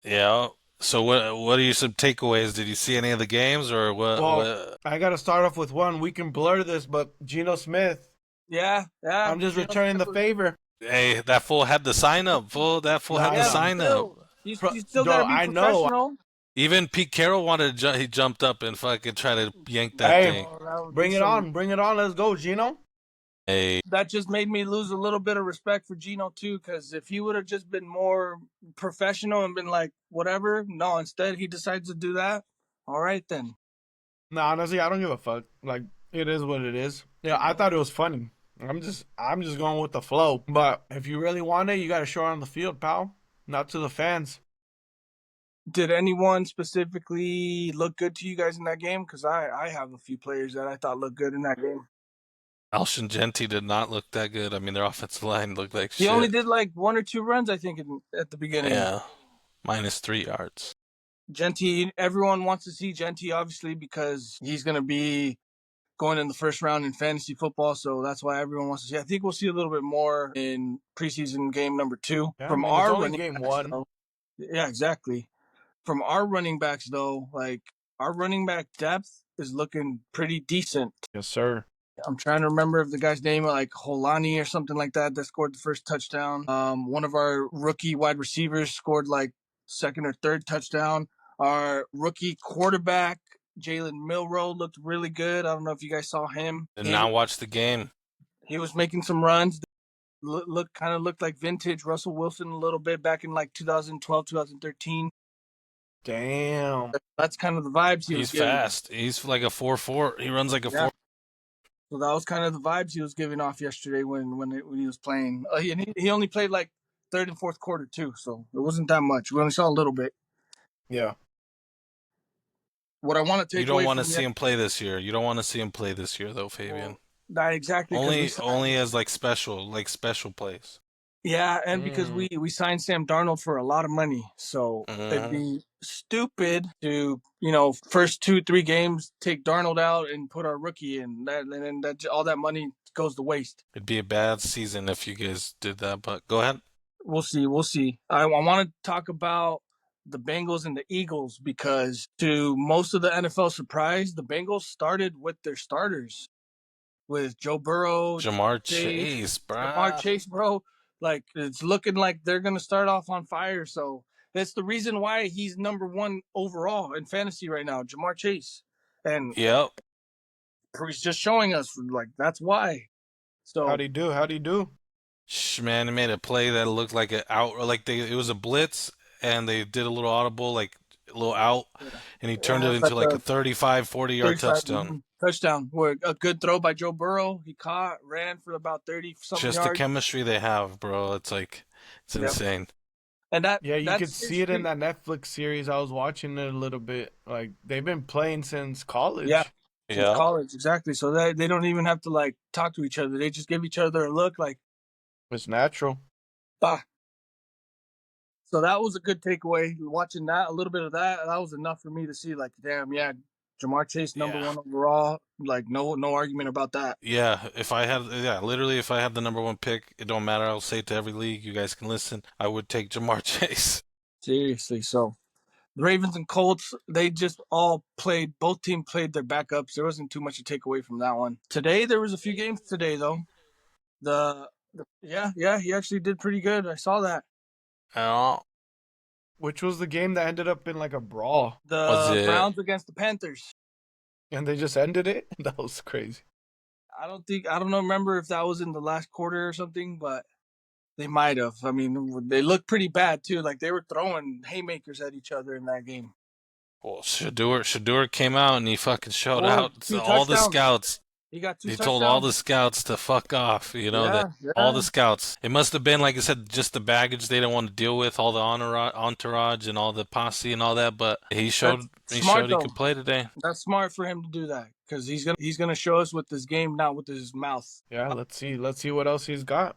Yeah. So what are your some takeaways? Did you see any of the games or what? Well, I got to start off with one. We can blur this, but Geno Smith. Yeah. I'm just returning the favor. Hey, that fool had the sign up, fool. That fool had the sign up. You still got to be professional. Know. Even Pete Carroll wanted to he jumped up and fucking tried to yank that thing. Bring it on. Let's go, Geno. Hey. That just made me lose a little bit of respect for Geno too, because if he would have just been more professional and been like whatever, no, instead he decides to do that. All right then. No, honestly, I don't give a fuck. Like, it is what it is. Yeah, I thought it was funny. I'm just going with the flow. But if you really want it, you got to show it on the field, pal. Not to the fans. Did anyone specifically look good to you guys in that game? Because I have a few players that I thought looked good in that game. Alshon Jeffrey did not look that good. I mean, their offensive line looked like shit. He only did like 1 or 2 runs, I think, at the beginning. Yeah, -3 yards. Jeffrey, everyone wants to see Jeffrey, obviously, because he's going to be going in the first round in fantasy football, so that's why everyone wants to see. I think we'll see a little bit more in preseason game number 2 from our running game backs, 1. Though. Yeah, exactly. From our running backs, though, like our running back depth is looking pretty decent. Yes, sir. I'm trying to remember if the guy's name like Holani or something like that scored the first touchdown. One of our rookie wide receivers scored like second or third touchdown. Our rookie quarterback, Jalen Milroe, looked really good. I don't know if you guys saw him. Did not watch the game. He was making some runs. Kind of looked like vintage Russell Wilson a little bit back in like 2012, 2013. Damn. That's kind of the vibes he was giving. He's fast. He's like a 4.4. He runs like a 4. So that was kind of the vibes he was giving off yesterday when he was playing. He only played like third and fourth quarter too, so it wasn't that much. We only saw a little bit. Yeah. What I want to take. You don't want to see him play this year. You don't want to see him play this year, though, Fabian. Not exactly. Only as special plays. Yeah, and because we signed Sam Darnold for a lot of money, so it'd be stupid to first 2-3 games take Darnold out and put our rookie in. That all that money goes to waste. It'd be a bad season if you guys did that. But go ahead. We'll see. I want to talk about the Bengals and the Eagles because, to most of the NFL surprise, the Bengals started with their starters, with Joe Burrow, Jamar Chase, bro. Jamar Chase, bro. Like, it's looking like they're going to start off on fire. So that's the reason why he's number one overall in fantasy right now, Jamar Chase. And Yep. he's just showing us, like, that's why. How'd So, he do? How'd he do? Man, he made a play that looked like it was a blitz, and they did a little audible, like a little out, yeah. and he turned it Almost at into like a the 35, 40-yard 35 touchdown. touchdown. Where a good throw by Joe Burrow. He caught, ran for about 30-something Just the yards. chemistry they have, bro. It's Yep. insane. And Yeah, you could that's see it in that Netflix series. I was watching it a little bit. Like, they've been playing since college. Yeah, since Yeah. college, exactly. So they don't even have to like talk to each other. They just give each other a look, like, It's natural. bah. So that was a good takeaway. Watching that, a little bit of that was enough for me to see, like, damn, yeah, Jamar Chase number Yeah. one overall. Like, no argument about that. Yeah, literally, if I had the number one pick, it don't matter. I'll say it to every league. You guys can listen. I would take Jamar Chase. Seriously. So the Ravens and Colts, they just all played. Both teams played their backups. There wasn't too much to take away from that one. Today there was a few games today though. Yeah, he actually did pretty good. I saw that. Oh, Which was the game that ended up in like a brawl. Was The it? Browns against the Panthers. And they just ended it? That was crazy. I don't remember if that was in the last quarter or something, but they might have. I mean, they looked pretty bad too. Like, they were throwing haymakers at each other in that game. Well, Shador came out and he fucking showed Scored out to 2 all the touchdowns. scouts. He got 2 He touchdowns. told all the scouts to fuck off. You know that Yeah. all the scouts. It must have been, like I said, just the baggage they don't want to deal with, all the entourage and all the posse and all that. But he showed That's smart, he though. could play today. That's smart for him to do that, because he's gonna show us with his game, not with his mouth. Yeah, let's see what else he's got.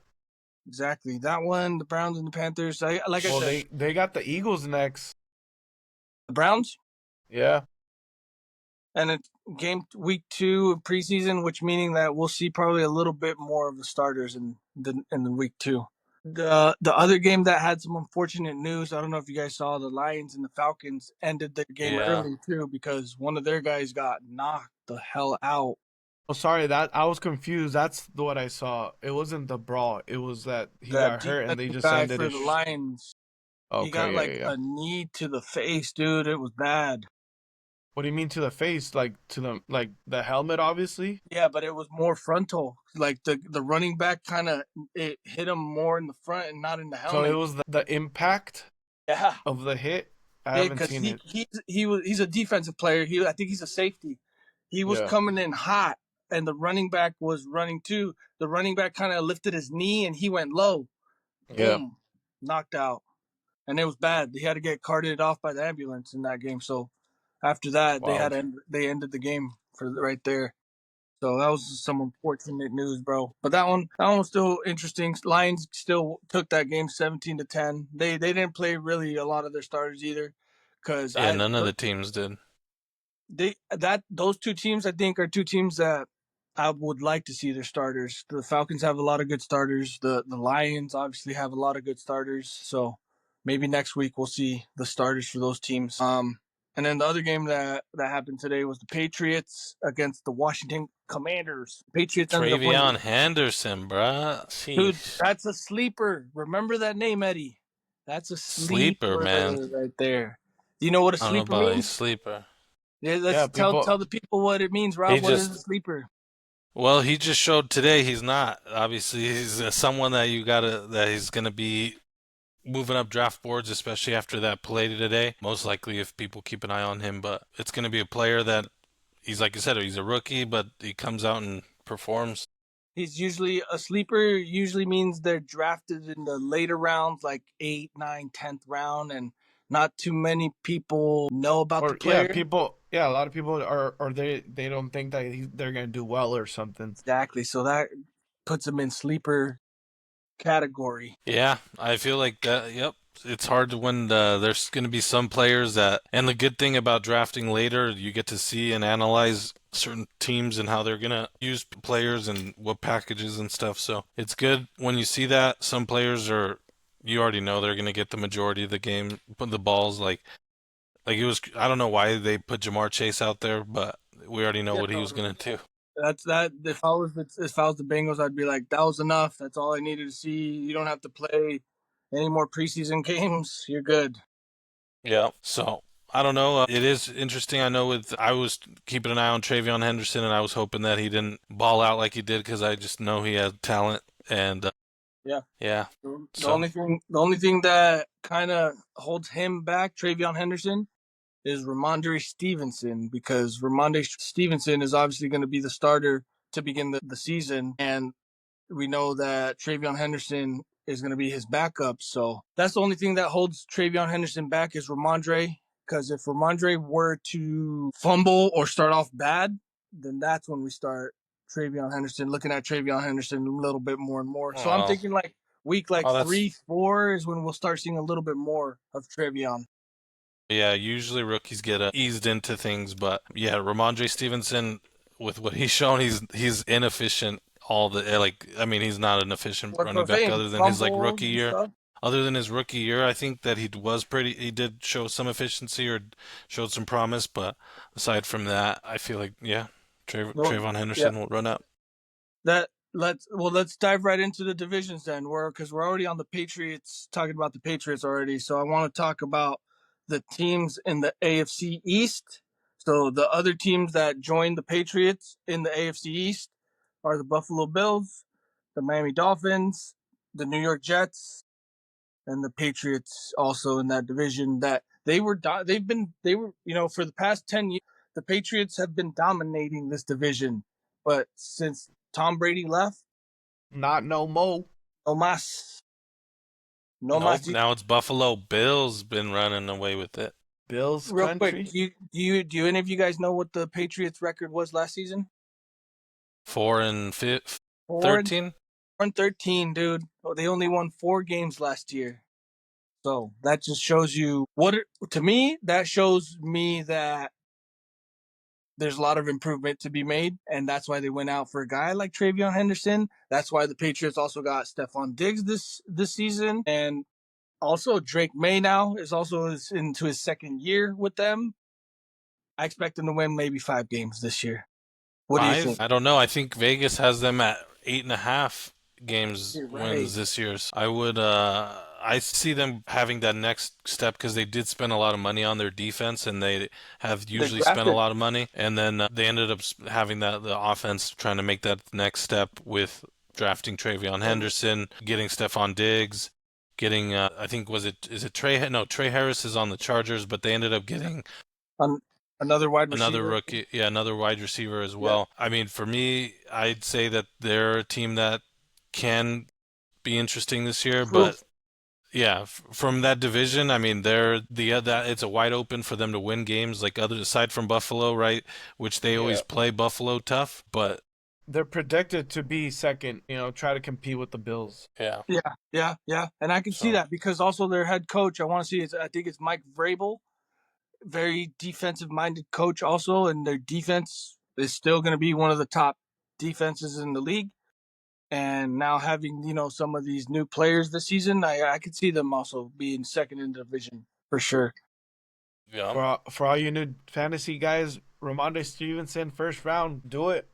Exactly. That one, the Browns and the Panthers. I said, they got the Eagles next. the Browns. Yeah. And it's week 2 of preseason, which meaning that we'll see probably a little bit more of the starters in the week 2. The other game that had some unfortunate news, I don't know if you guys saw, the Lions and the Falcons ended their game early too, because one of their guys got knocked the hell out. Oh, sorry, that I was confused. That's what I saw. It wasn't the brawl. It was that he got hurt and they just guy ended for it. the Lions. Okay, He got yeah. a knee to the face, dude. It was bad. What do you mean to the face? Like to the helmet, obviously? Yeah, but it was more frontal. Like the running back it hit him more in the front and not in the helmet. So it was the impact of the hit. I haven't seen it. He's a defensive player. I think he's a safety. He was coming in hot, and the running back was running too. The running back kind of lifted his knee and he went low. Yeah. Boom, knocked out. And it was bad. He had to get carted off by the ambulance in that game. So after that, they ended the game for right there. So that was some unfortunate news, bro. But that one was still interesting. Lions still took that game 17-10. They didn't play really a lot of their starters either, because none of the teams did. Those 2 teams, I think, are 2 teams that I would like to see their starters. The Falcons have a lot of good starters. The Lions obviously have a lot of good starters. So maybe next week we'll see the starters for those teams. And then the other game that happened today was the Patriots against the Washington Commanders. Patriots ended up winning. Travion Henderson, bruh. Sheesh. Dude, that's a sleeper. Remember that name, Eddie. That's a sleeper, man. right there. Do you know what a sleeper means? Sleeper. Yeah, let's tell the people what it means, Rob. What is a sleeper? Well, he just showed today he's not. Obviously, he's someone that he's gonna be moving up draft boards, especially after that play today. Most likely, if people keep an eye on him, but it's gonna be a player that he's, like you said, he's a rookie, but he comes out and performs. He's usually a sleeper. Usually means they're drafted in the later rounds, like 8th, 9th, 10th round, and not too many people know about the player. A lot of people they don't think that they're gonna do well or something. Exactly. So that puts him in sleeper category. Yeah, I feel like that. Yep. It's hard when there's going to be some players that, and the good thing about drafting later, you get to see and analyze certain teams and how they're going to use players and what packages and stuff. So it's good when you see that. Some players you already know they're going to get the majority of the game, put the balls like it was. I don't know why they put Jamar Chase out there, but we already know what he was going to do. That's that. If I was the Bengals, I'd be like, that was enough. That's all I needed to see. You don't have to play any more preseason games. You're good. Yeah. So I don't know. It is interesting. I was keeping an eye on Travion Henderson, and I was hoping that he didn't ball out like he did because I just know he has talent. And Yeah. yeah. The So only thing that kind of holds him back, Travion Henderson, is Ramondre Stevenson, because Ramondre Stevenson is obviously going to be the starter to begin the season, and we know that Travion Henderson is going to be his backup. So that's the only thing that holds Travion Henderson back is Ramondre, because if Ramondre were to fumble or start off bad, then that's when we start looking at Travion Henderson a little bit more and more. So I'm oh, thinking like week oh, that's 3-4 is when we'll start seeing a little bit more of Travion. yeah. Usually rookies get eased into things, but yeah, Ramondre Stevenson, with what he's shown, he's inefficient. He's not an efficient What's running I'm back saying? other than his like Fumbles rookie and year. stuff. Other than his rookie year, I think that he did show some efficiency or showed some promise, but aside from that, I feel like, yeah, Well, Trayvon yeah. Henderson will run up. Let's dive right into the divisions then. Because we're already on the Patriots, talking about the Patriots already. So I want to talk about the teams in the AFC East. So the other teams that joined the Patriots in the AFC East are the Buffalo Bills, the Miami Dolphins, the New York Jets, and the Patriots also in that division. That they were for the past 10 years, the Patriots have been dominating this division. But since Tom Brady left, Not no mo. no más. No Nope, más. now it's Buffalo Bills been running away with it. Bills Real quick, country. do any of you guys know what the Patriots record was last season? 4 and 4 and 13. 13, dude. Oh, they only won 4 games last year. So that just shows you to me, that shows me that there's a lot of improvement to be made, and that's why they went out for a guy like Travion Henderson. That's why the Patriots also got Stephon Diggs this season, and also Drake May now is also into his second year with them. I expect him to win maybe 5 games this year. What do you think? 5? I don't know. I think Vegas has them at 8.5 games You're right. wins this year. So I see them having that next step because they did spend a lot of money on their defense, and they have They usually spent a drafted lot of money, and then they ended up having the offense trying to make that next step with drafting Travion Henderson, getting Stephon Diggs. Getting, I think is it Trey? No, Trey Harris is on the Chargers, but they ended up getting on another wide another receiver. rookie, yeah, another wide receiver as Yeah, well. I mean, for me, I'd say that they're a team that can be interesting this year, but proof. yeah, from that division, I mean, they're that it's a wide open for them to win games like other aside from Buffalo, right? Which they Yeah. always play Buffalo tough, but They're predicted to be second, try to compete with the Bills. yeah. Yeah, and I can see So that because also their head coach, I think it's Mike Vrabel, very defensive minded coach also, and their defense is still going to be one of the top defenses in the league. And now having some of these new players this season, I could see them also being second in the division for sure. yeah. For all you new fantasy guys, Ramondre Stevenson, first round, do it.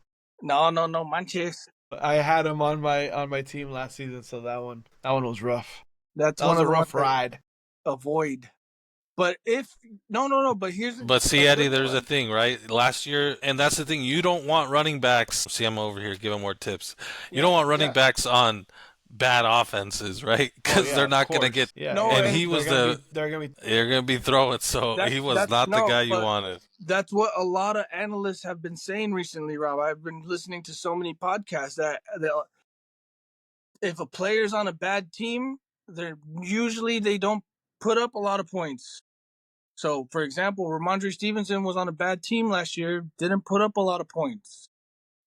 No, manches. I had him on my team last season, so that one was rough. That's That one was of a the ones rough that ride. avoid. But if no, but here's But a see, Eddie, good there's a one. thing, right? Last year, and that's the thing, you don't want running backs. See, I'm over here giving more tips. You Yeah, don't want running yeah. backs on bad offenses, right? Oh Because yeah, they're of not going to course. get. Yeah, No, And yeah. he was They're gonna be you're going to be throwing, so he was that's not the no, guy you but wanted. that's what a lot of analysts have been saying recently, Rob. I've been listening to so many podcasts that if a player's on a bad team, they don't put up a lot of points. So, for example, Ramondre Stevenson was on a bad team last year, didn't put up a lot of points.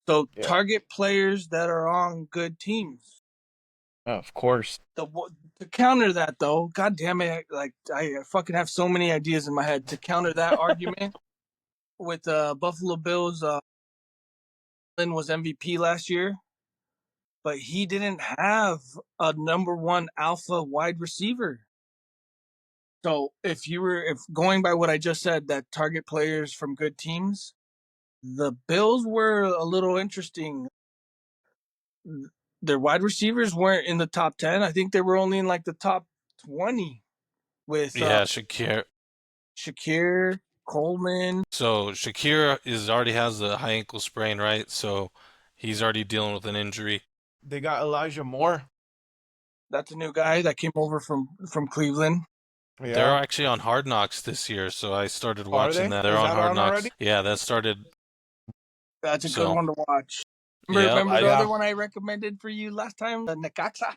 So, yeah. target players that are on good teams. Of course. To counter that, though, God damn it, like I fucking have so many ideas in my head to counter that argument with Buffalo Bills. Lynn was MVP last year, but he didn't have a number one alpha wide receiver. So if going by what I just said, that target players from good teams, The Bills were a little interesting. Their wide receivers weren't in the top 10. I think they were only in like the top 20 with Yeah, Shakir. Shakir, Coleman. So Shakir already has a high ankle sprain, right? So he's already dealing with an injury. They got Elijah Moore. That's a new guy that came over from Cleveland. Yeah. They're actually on Hard Knocks this year, so I started Are watching they? that. They're Is on that Hard on Knocks. already? Yeah, that started. That's a So- good one to watch. Yeah, Remember the yeah. other one I recommended for you last time? The Necaxa?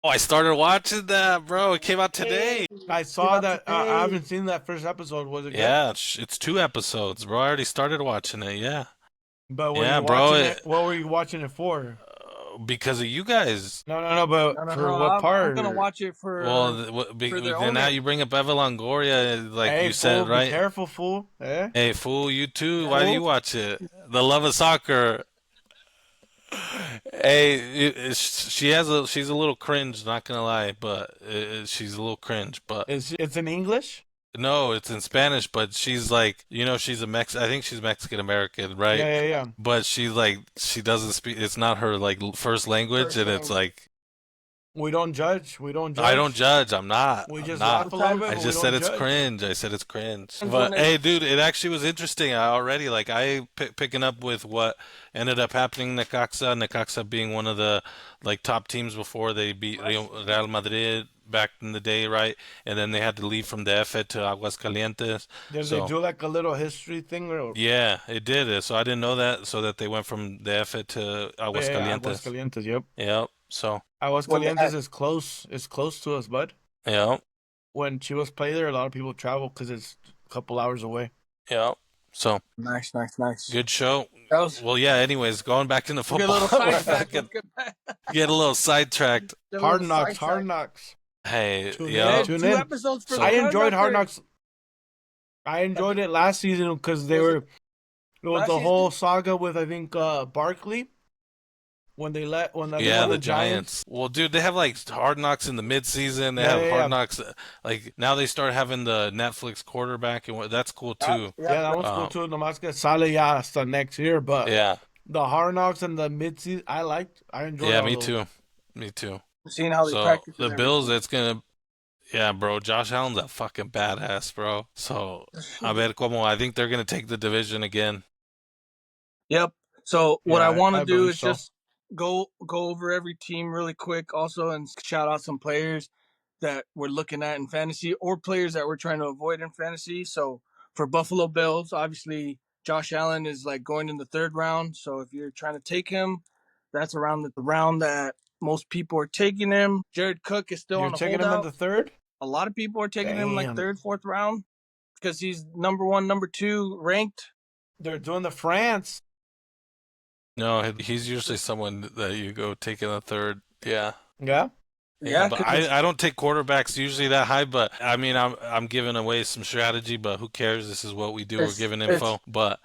Oh, I started watching that, bro. It came out today. I saw Came out that. today. I haven't seen that first episode. Was it good? Yeah, it's 2 episodes, bro. I already started watching it. Yeah, But were Yeah, you bro, watching it- it? What were you watching it for? because of you guys. No. But No, for what part? I'm gonna watch it for. Well, for their then now owner. you bring up Eva Longoria, like Hey, you said, fool, right? Be careful, fool. Eh? Hey, fool, you too. Why do Fool. you watch it? The love of soccer. Hey, she's a little cringe, not gonna lie, but she's a little cringe. But It's in English? no, it's in Spanish. But she's like, she's I think she's Mexican American, right? Yeah. But she's like, she doesn't speak. It's not her like first language, First and it's like, We don't judge. We don't judge. I don't judge. I'm not. We I'm just not. laugh a little bit. I but just we said don't it's judge. cringe. I said it's cringe. And But when they- hey, dude, it actually was interesting. I already like picking up with what ended up happening in Necaxa. Necaxa being one of the like top teams before they beat Real Madrid back in the day, right? And then they had to leave from the F to Aguascalientes. Did So- they do like a little history thing? Or... Yeah, it did. So I didn't know that. So that they went from the F to Yeah, Aguascalientes. Aguascalientes, yep. Yep. So Aguascalientes is close. It's close to us, bud. yep. When Chivas play there, a lot of people travel because it's a couple hours away. Yep. So Nice. good show. That was Well, yeah. Anyways, going back into get a football, little sidetracked. get a little sidetracked. Hard knocks. Hey, Tune in. yeah. Tune Two in. episodes for So- the I enjoyed Hard Knocks. Knocks. I enjoyed it last season because they Was were. It was last the season? whole saga with I think Barkley when they let Yeah, the Giants. Well, dude, they have like Hard Knocks in the midseason. They Yeah, have yeah, Hard yeah. Knocks. Like now they start having the Netflix quarterback, and that's cool too. Yeah, that one's cool too. Nomás que sale ya hasta next year, but Yeah, the Hard Knocks and the mid-season, I enjoyed. yeah, all me those. too, me too. Seeing how they So practice. the and Bills, everything. it's gonna. Yeah, bro, Josh Allen's a fucking badass, bro. So a ver como I think they're gonna take the division again. Yep. So what Yeah, I want I to do believe is so. just go over every team really quick, also, and shout out some players that we're looking at in fantasy or players that we're trying to avoid in fantasy. So for Buffalo Bills, obviously Josh Allen is like going in the 3rd round. So if you're trying to take him, that's around the round that most people are taking him. Jared Cook is still You're on a taking him holdout. in the 3rd? A lot of people are taking him like Damn. 3rd, 4th round because he's number 1, number 2 ranked. They're doing the France. No, he's usually someone that you go take in the 3rd. Yeah. Yeah. Yeah, but 'cause I don't take quarterbacks usually that high, but I mean I'm giving away some strategy, but who cares? This is what we do. We're It's- giving it's- info. But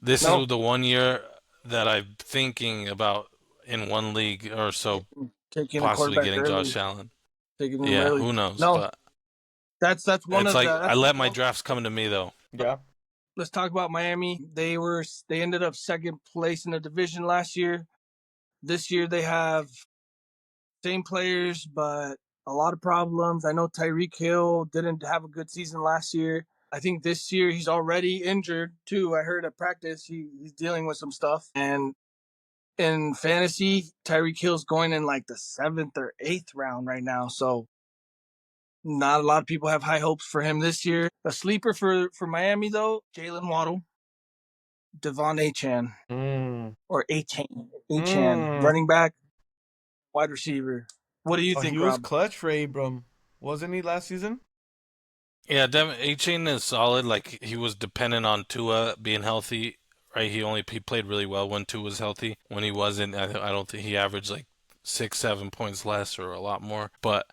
this No. is the one year that I'm thinking about in one league or so taking a possibly quarterback getting early, Josh Allen. taking him Yeah, early. who knows? No, But that's one it's of like the. I let my drafts come to me though. Yeah. Let's talk about Miami. They ended up 2nd place in the division last year. This year they have same players, but a lot of problems. I know Tyreek Hill didn't have a good season last year. I think this year he's already injured too. I heard at practice he's dealing with some stuff. And in fantasy, Tyreek Hill's going in like the 7th or 8th round right now. So not a lot of people have high hopes for him this year. A sleeper for Miami though, Jalen Waddle, Devon Achan or Achan, running back, wide receiver. What do you think, He was Rob? clutch for Abram, wasn't he last season? Yeah, Devin A-Chain is solid. Like he was dependent on Tua being healthy, right? He played really well when Tua was healthy. When he wasn't, I don't think he averaged like 6-7 points less or a lot more. But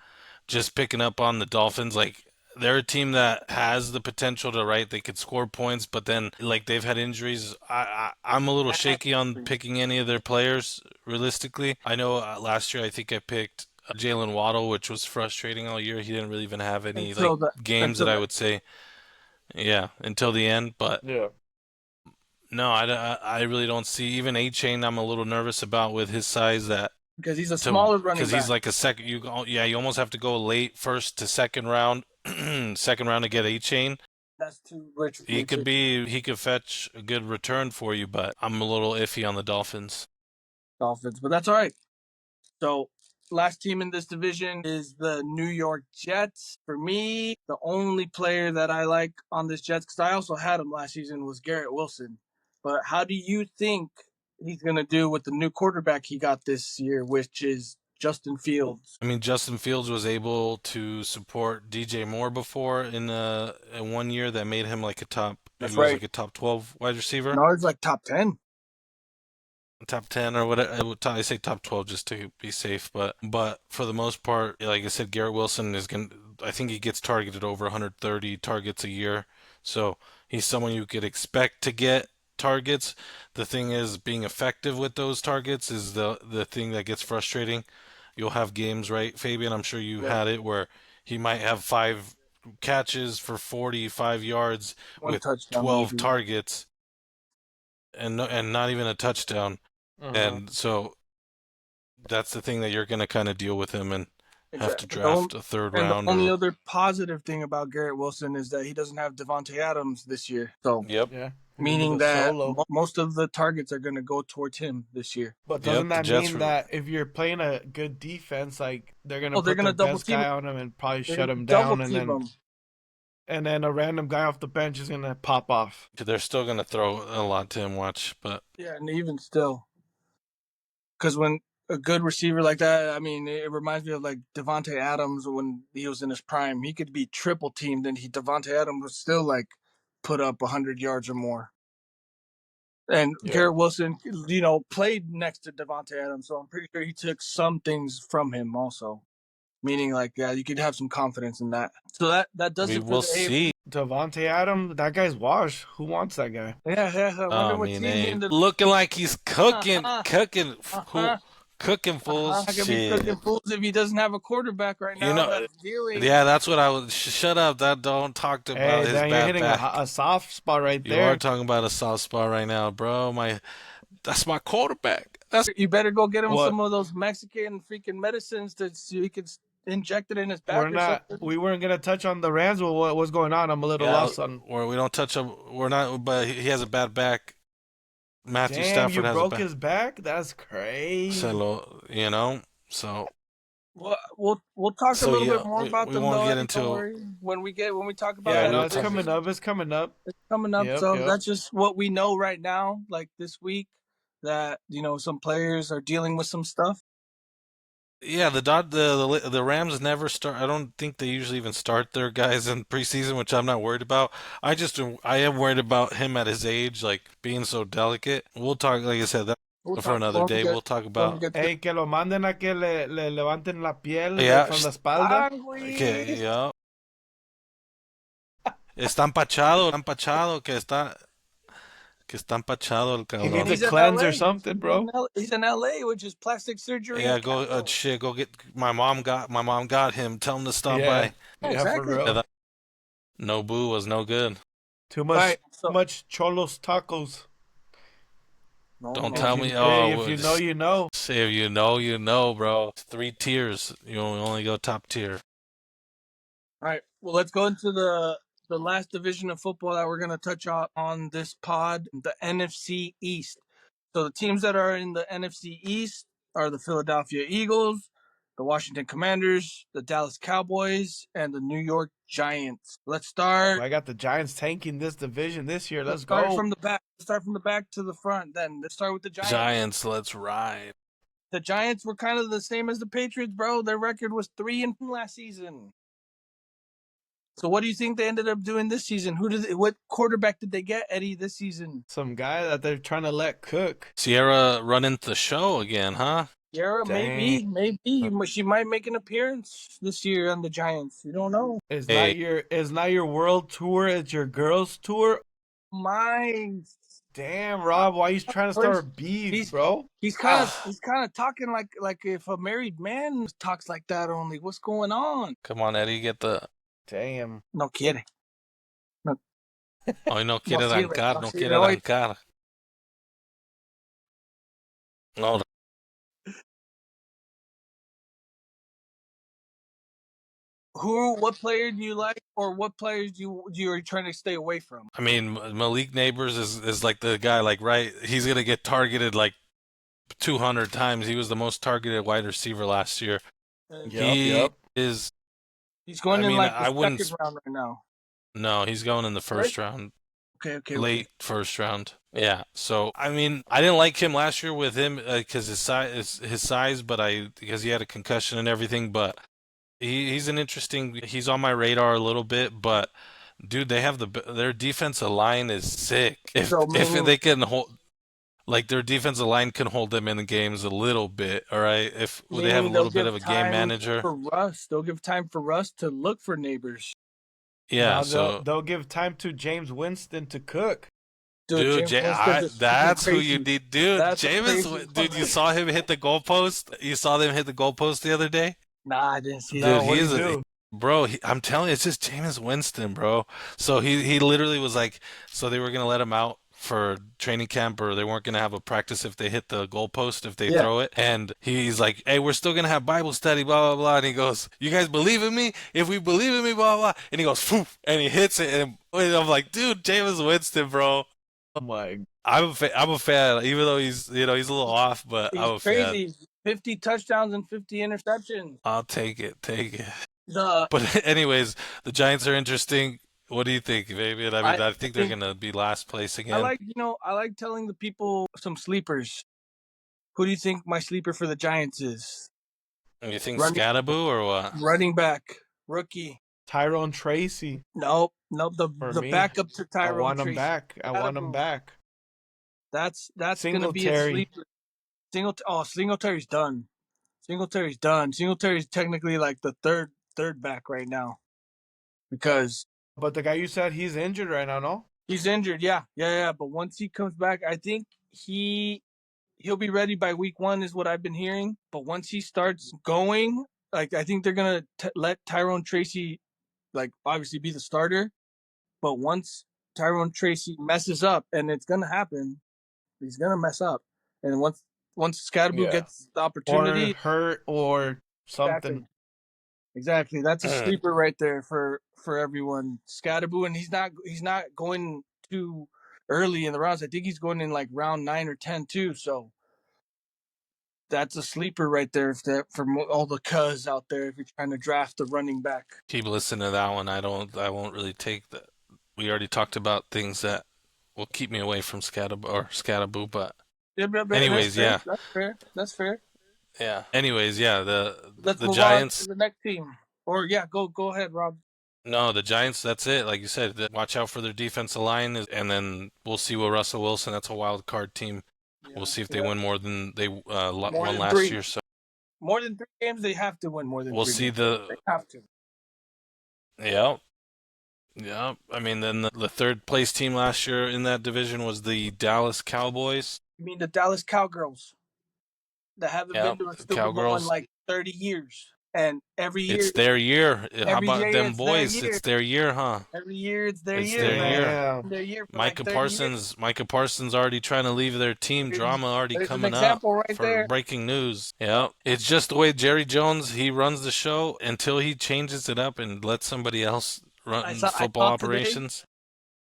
just picking up on the Dolphins, like they're a team that has the potential to, right? They could score points, but then like they've had injuries. I'm a little shaky on picking any of their players realistically. I know last year I think I picked Jalen Waddle, which was frustrating all year. He didn't really even have any games that I would say, yeah, until the end. But Yeah. No, I really don't see. Even A-Chain, I'm a little nervous about with his size because he's a smaller running because back. he's like a second. You almost have to go late first to second round, second round to get A-Chain. That's too rich for He me could too. he could fetch a good return for you, but I'm a little iffy on the Dolphins. Dolphins, but that's all right. So, last team in this division is the New York Jets. For me, the only player that I like on this Jets, because I also had him last season, was Garrett Wilson. But how do you think he's going to do with the new quarterback he got this year, which is Justin Fields? I mean, Justin Fields was able to support DJ Moore before in 1 year that made him like a top. That's He was right. like a top 12 wide receiver. Now he's like top 10. Top 10 or whatever. I say top 12 just to be safe, but for the most part, like I said, Garrett Wilson is going to, I think he gets targeted over 130 targets a year. So he's someone you could expect to get targets. The thing is, being effective with those targets is the thing that gets frustrating. You'll have games, right, Fabian? I'm sure you had it where he might have 5 catches for 45 yards One with touchdown, 12 maybe. targets and not even a touchdown. And so that's the thing that you're going to kind of deal with him and have to draft a third And the round. only other positive thing about Garrett Wilson is that he doesn't have Devontae Adams this year. So, Yep. Yeah. meaning that solo. most of the targets are going to go towards him this year. But Yep, doesn't the that Jets mean were- that if you're playing a good defense, like they're gonna Oh, they're put gonna the double best team guy on him and probably They're shut gonna him double down, team and him. then a random guy off the bench is gonna pop off. They're still going to throw a lot to him, watch. But Yeah, and even still, because when a good receiver like that, I mean, it reminds me of like Devontae Adams when he was in his prime. He could be triple teamed, and Devontae Adams would still like put up 100 yards or more. And Garrett Wilson, played next to Devontae Adams, so I'm pretty sure he took some things from him also. Meaning, like, yeah, you could have some confidence in that. So that does it for we'll the see. Devontae Adams, that guy's washed. Who wants that guy? Yeah. I wonder I what mean, team he hey, ended up. looking like he's cooking, cooking, cooking fools. Not gonna be Shit. cooking fools if he doesn't have a quarterback right now that's dealing. Yeah, that's what I was. Shut up. That don't talk about Hey, his Dan, you're bad hitting back. a soft spot right You there. are talking about a soft spot right now, bro. That's my quarterback. You better go get him What? some of those Mexican freaking medicines so he could inject it in his back or something. We weren't gonna touch on the Rams. What's going on? I'm a little lost on. Or we don't touch him. We're not. But he has a bad back. Matthew Damn, Stafford you has broke a bad. his back. That's crazy. So Well, we'll talk So, a little yeah, bit more we- about we them won't though. get Eddie, into- don't worry. When we talk about Yeah, that, no, we'll it's talk- coming up. It's coming up. It's coming up. Yep, So yep. that's just what we know right now. Like this week, that some players are dealing with some stuff. yeah, the Rams never start. I don't think they usually even start their guys in preseason, which I'm not worried about. I am worried about him at his age, like being so delicate. We'll talk, like I said, that for another day. We'll talk about. Hey, que lo manden a que le levanten la piel Yeah, from la espalda. Okay, yeah. Está empachado, que está empachado el He cabrón. needs He's a in cleanse LA. or something, bro. He's in LA, which is plastic surgery. Yeah, and go capital. shit. Go get my mom got him. Tell him to stop by. Yeah, exactly. for real. No boo was no good. Too much, Right, so- much cholos tacos. Don't tell me. Hey, if you know, you know. Say if you know, you know, bro. 3 tiers. You only go top tier. All right. Well, let's go into the last division of football that we're going to touch on this pod, the NFC East. So the teams that are in the NFC East are the Philadelphia Eagles, the Washington Commanders, the Dallas Cowboys, and the New York Giants. Let's start. I got the Giants tanking this division this year. Let's start go. from the back. Start from the back to the front. Then let's start with the Giants. Giants, let's ride. The Giants were kind of the same as the Patriots, bro. Their record was 3-2 last season. So what do you think they ended up doing this season? What quarterback did they get, Eddie, this season? Some guy that they're trying to let cook. Sierra running the show again, huh? Sierra, maybe. She might make an appearance this year on the Giants. You don't know. It's not your world tour. It's your girls tour. Mine. Damn, Rob, why you trying to start beef, bro? He's kind of talking like if a married man talks like that only. What's going on? Come on, Eddie, get the. Damn. No quiere. Hoy no quiere No sirve, arrancar, no no sirve quiere hoy. arrancar. No, What player do you like, or what players you are trying to stay away from? I mean, Malik Neighbors is like the guy, like, right? He's going to get targeted like 200 times. He was the most targeted wide receiver last year. Yep, He yep. is, He's I going in mean, like the I wouldn't, second round right now. no, he's going in the Right? first round, Okay. late first round. Yeah. So, I mean, I didn't like him last year with him because his size, but because he had a concussion and everything, but he's an interesting, he's on my radar a little bit, but dude, they have their defensive line is sick. So If meaning, they can hold, like, their defensive line can hold them in the games a little bit, all right? If they have a meaning they'll little bit of give a game time manager. for Russ. They'll give time for Russ to look for neighbors. Yeah, Now so they'll give time to James Winston to cook. Dude, dude, James Winston's just that's who you crazy. need, dude. That's a crazy Dude, you one. saw him hit the goalpost. You saw them hit the goalpost the other day, Nah, I didn't see dude. that. No, what He do is you a do? bro. I'm telling you, it's just Jameis Winston, bro. So he literally was like, so they were gonna let him out for training camp, or they weren't gonna have a practice if they hit the goalpost if they Yeah. throw it. And he's like, hey, we're still gonna have Bible study, blah blah blah. And he goes, you guys believe in me? If we believe in me, blah blah. Blah. And he goes, poof, and he hits it, and I'm like, dude, Jameis Winston, bro. Oh my. I'm a fan, even though he's he's a little off, but He's I'm a fan. crazy. 50 touchdowns and 50 interceptions. I'll take it, take it. The But anyways, the Giants are interesting. What do you think, Fabian? I mean, I think they're gonna be last place again. I like telling the people some sleepers. Who do you think my sleeper for the Giants is? You think Running Scadaboo or what? running back, rookie. Tyrone Tracy Nope. for The me. backup to I Tyrone want him Tracy. back. I want him back. That's gonna be a Singletary. sleeper. Singletary's done. Singletary's technically like the third back right now because But the guy you said he's injured right now, no? he's injured. Yeah. But once he comes back, I think he'll be ready by week 1, is what I've been hearing. But once he starts going, like, I think they're gonna let Tyrone Tracy, like, obviously be the starter. But once Tyrone Tracy messes up, and it's gonna happen, he's gonna mess up. And once Scadaboo Yeah. gets the Or opportunity, hurt or something. exactly, that's a sleeper right there for everyone. Scadaboo, and he's not going too early in the rounds. I think he's going in like round 9 or 10 too. So that's a sleeper right there for all the Cuhs out there if you're trying to draft a running back. Keep listening to that one. I won't really take that. We already talked about things that will keep me away from Scadaboo, but anyways, yeah. That's fair. Yeah. Anyways, yeah, Let's the move Giants. on to the next team. Or yeah, go ahead, Rob. No, the Giants, that's it. Like you said, watch out for their defensive line, and then we'll see what Russell Wilson, that's a wild card team. We'll see if they win more than they won last 3. year. So More than 3 games, they have to win more than we'll 3 see games. the. They have to. Yeah. I mean, then the third place team last year in that division was the Dallas Cowboys. You mean the Dallas Cowgirls that haven't been to a Super Bowl in Cowgirls. like 30 years. And every year It's their year. How every about year them it's boys? their year. It's their year, huh? Every year it's their It's year, their man. year. Yeah. Their year for Micah like 30 years. Parsons already trying to leave their team. Drama already There's coming an example up right for there. breaking news. Yeah, it's just the way Jerry Jones, he runs the show until he changes it up and lets somebody else run football operations.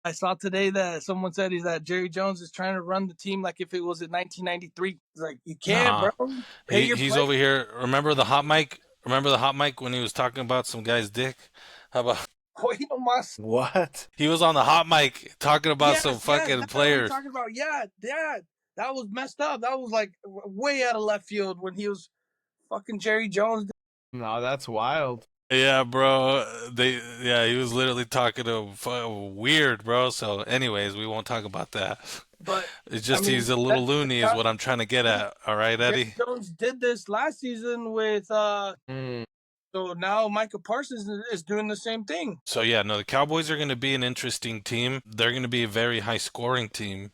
I saw today that someone said that Jerry Jones is trying to run the team like if it was in 1993. It's like, you can't, bro. He's over here. Remember the hot mic? Remember the hot mic when he was talking about some guy's dick? How about? What? He was on the hot mic talking about some fucking players. Talking about, that was messed up. That was like way out of left field when he was fucking Jerry Jones. No, that's wild. Yeah, bro. He was literally talking to weird, bro. So, anyways, we won't talk about that. But it's just he's a little loony, is what I'm trying to get at. All right, Eddie. Jerry Jones did this last season with So now Micah Parsons is doing the same thing. So yeah, no, the Cowboys are going to be an interesting team. They're going to be a very high scoring team,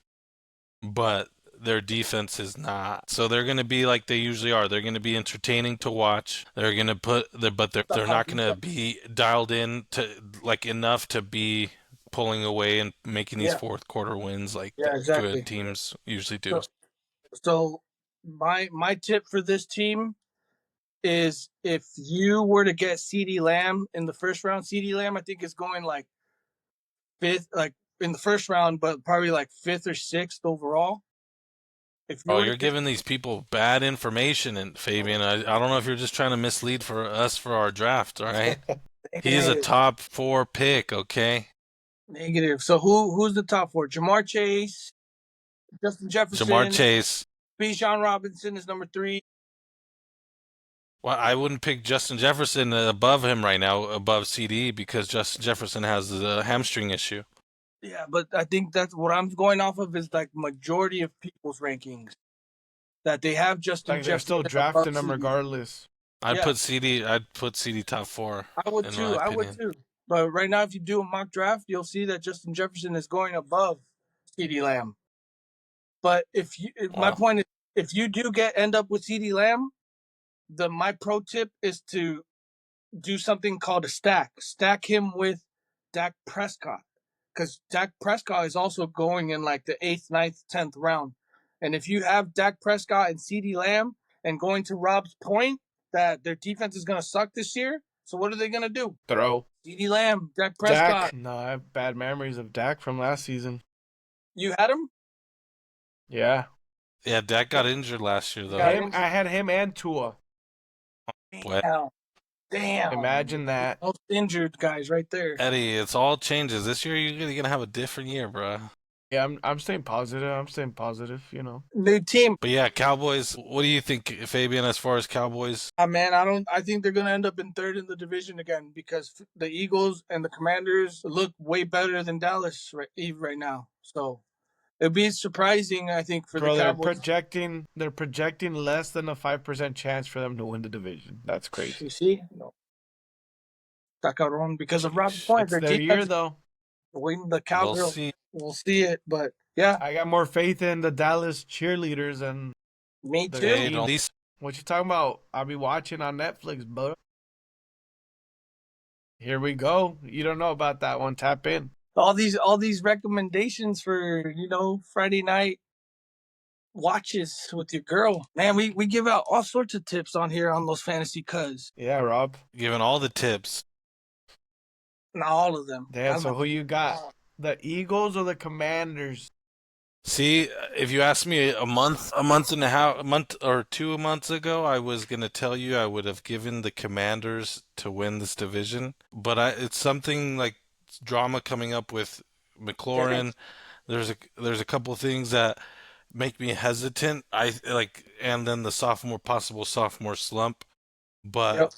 but their defense is not. So they're going to be like they usually are. They're going to be entertaining to watch. They're going to but they're not going to be dialed in to like enough to be pulling away and making these fourth quarter wins like good teams usually do. So My tip for this team is if you were to get CeeDee Lamb in the first round, CeeDee Lamb I think is going like fifth, like in the first round, but probably like fifth or sixth overall. If you Oh, were to you're get, giving these people bad information, and Fabian, I don't know if you're just trying to mislead for us for our draft, all right? He's a negative, top 4 pick, okay? negative. So who's the top four? Jamar Chase, Justin Jamar Jefferson, Chase. Bijan Robinson is number 3. Well, I wouldn't pick Justin Jefferson above him right now, above CD, because Justin Jefferson has the hamstring issue. Yeah, but I think that's what I'm going off of is like majority of people's rankings that they have Justin Like they're still Jefferson above drafting him CD. regardless. Yeah, I'd put CD top 4, I would in my too. I would opinion. too. But right now, if you do a mock draft, you'll see that Justin Jefferson is going above CeeDee Lamb. But my Wow. point is, if you do end up with CeeDee Lamb, my pro tip is to do something called a stack. Stack him with Dak Prescott, because Dak Prescott is also going in like the 8th, 9th, 10th round. And if you have Dak Prescott and CeeDee Lamb, and going to Rob's point that their defense is going to suck this year, so what are they going to do? Throw. CeeDee Lamb, Dak Prescott. Dak. No, I have bad memories of Dak from last season. You had him? Yeah. Yeah, Dak got injured last year, though. I had him and Tua. What? Damn. Imagine that. Most injured guys right there. Eddie, it's all changes. This year, you're going to have a different year, bro. Yeah, I'm staying positive. I'm staying positive, you know. New team. But yeah, Cowboys, what do you think, Fabian, as far as Cowboys? Man, I think they're going to end up in third in the division again because the Eagles and the Commanders look way better than Dallas right now. So it'd be surprising, I think, for the Cowboys. They're projecting less than a 5% chance for them to win the division. That's crazy. You see? No. Stuck out wrong because of Rob's point. It's their year, though. Waiting the We'll Cowgirls. see. We'll see it, but yeah. I got more faith in the Dallas cheerleaders and Me the too. Hey, team. at least What you talking about? I'll be watching on Netflix, bro. Here we go. You don't know about that one. Tap in. All these recommendations for, Friday night watches with your girl. Man, we give out all sorts of tips on here on those fantasy Cuhs. Yeah, Rob. giving all the tips. Not all of them. Damn, so who you got? The Eagles or the Commanders? See, if you asked me a month or 2 months ago, I was going to tell you I would have given the Commanders to win this division. But it's something like drama coming up with McLaurin. There's a couple of things that make me hesitant. And then the possible sophomore slump. But Yep.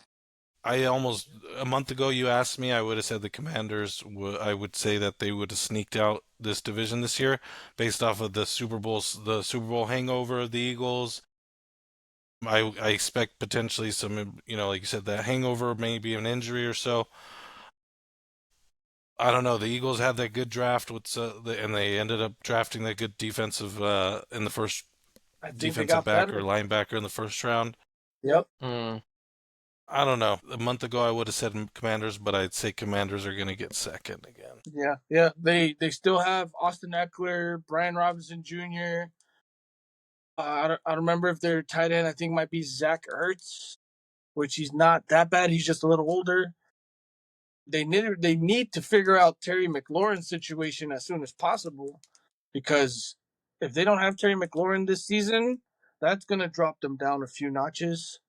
a month ago, you asked me, I would have said the Commanders. I would say that they would have sneaked out this division this year, based off of the Super Bowl hangover of the Eagles. I expect potentially some, like you said, that hangover, maybe an injury or so. I don't know. The Eagles had that good draft and they ended up drafting that good defensive in the first defensive back or linebacker in the first round. Yep. I don't know. A month ago, I would have said Commanders, but I'd say Commanders are going to get second again. Yeah. They still have Austin Eckler, Brian Robinson Jr. I don't remember if their tight end, I think, might be Zach Ertz, which he's not that bad. He's just a little older. They need to figure out Terry McLaurin's situation as soon as possible, because if they don't have Terry McLaurin this season, that's going to drop them down a few notches.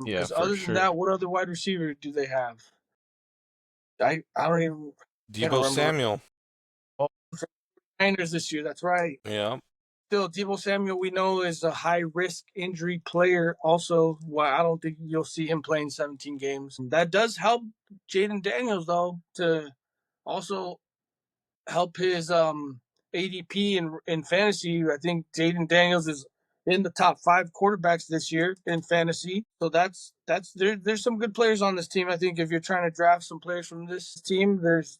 Yeah, because other than that, what other wide receiver do they have? I don't even. Deebo Samuel. Niners this year. That's right. Yeah. Still, Deebo Samuel, we know, is a high-risk injury player. Also, I don't think you'll see him playing 17 games. That does help Jaden Daniels, though, to also help his ADP in fantasy. I think Jaden Daniels is in the top 5 quarterbacks this year in fantasy. So there's some good players on this team. I think if you're trying to draft some players from this team, there's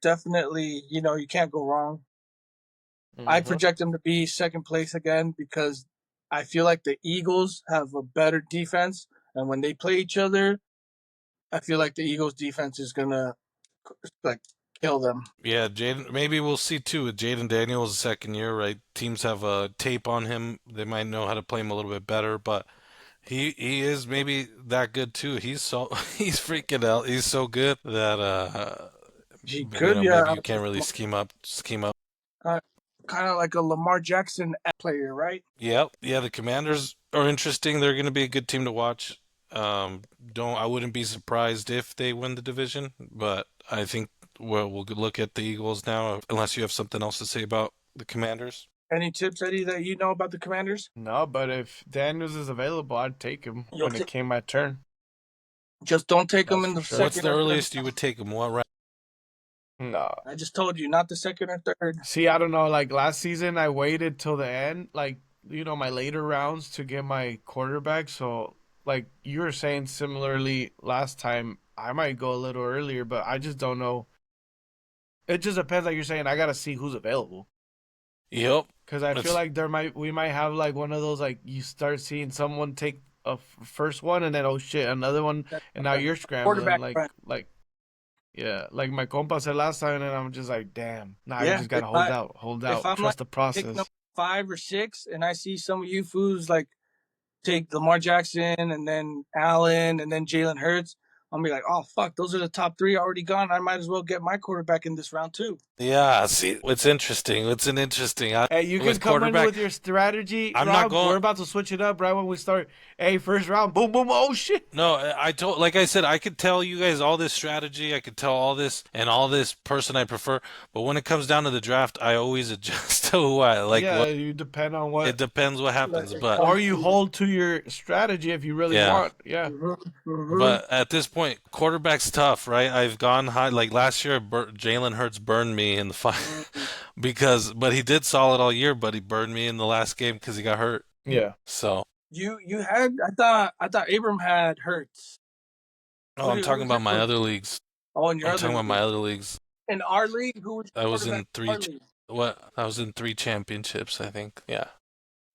definitely, you can't go wrong. I project them to be second place again because I feel like the Eagles have a better defense. And when they play each other, I feel like the Eagles defense is going to kill them. Yeah, Jaden. Maybe we'll see too with Jaden Daniels' second year, right? Teams have a tape on him. They might know how to play him a little bit better, but he is maybe that good too. He's so he's freaking out. He's so good that He could, maybe yeah, you can't really scheme up. kind of like a Lamar Jackson player, right? Yep. Yeah, the Commanders are interesting. They're going to be a good team to watch. I wouldn't be surprised if they win the division, but I think we'll look at the Eagles now, unless you have something else to say about the Commanders. Any tips, Eddie, that you know about the Commanders? No, but if Daniels is available, I'd take him You'll when it came my turn. Just don't take them That's in the for sure. second. What's the or third. earliest you would take them? What round? No. I just told you, not the second or third. See, I don't know. Like last season, I waited till the end, like, my later rounds to get my quarterback. So, like you were saying similarly last time, I might go a little earlier, but I just don't know. It just depends. Like you're saying, I got to see who's available. Yep. Because I feel like we might have like one of those, like you start seeing someone take a first one and then, oh shit, another one. And now you're scrambling. Quarterback, Like, yeah, like my compa said last time, and I'm just like, damn. Nah, you Yeah, just gotta if hold if out, I'm trust the pick process. number 5 or 6, and I see some of you fools like take Lamar Jackson and then Allen and then Jalen Hurts, I'll be like, oh fuck, those are the top 3 already gone. I might as well get my quarterback in this round too. Yeah. See, it's interesting. It's an interesting. Hey, you can with come in quarterback, with your strategy, I'm Rob. not going. We're about to switch it up right when we start. Hey, first round, boom, boom, oh shit. No, like I said, I could tell you guys all this strategy. I could tell all this and all this person I prefer. But when it comes down to the draft, I always adjust to who I like. Yeah, What you depend on it what, depends what happens, but or you hold to your strategy if you really yeah. want. Yeah. But at this point, quarterback's tough, right? I've gone high. Like last year, Jalen Hurts burned me in the fight but he did solid all year, but he burned me in the last game because he got hurt. Yeah. So, You had I thought Abram had Hurts. oh, I'm talking about my other leagues. Oh, in your I'm other talking about my league. other leagues. In our league, who was I your was quarterback in in our league? I was in 3 championships, I think. Yeah.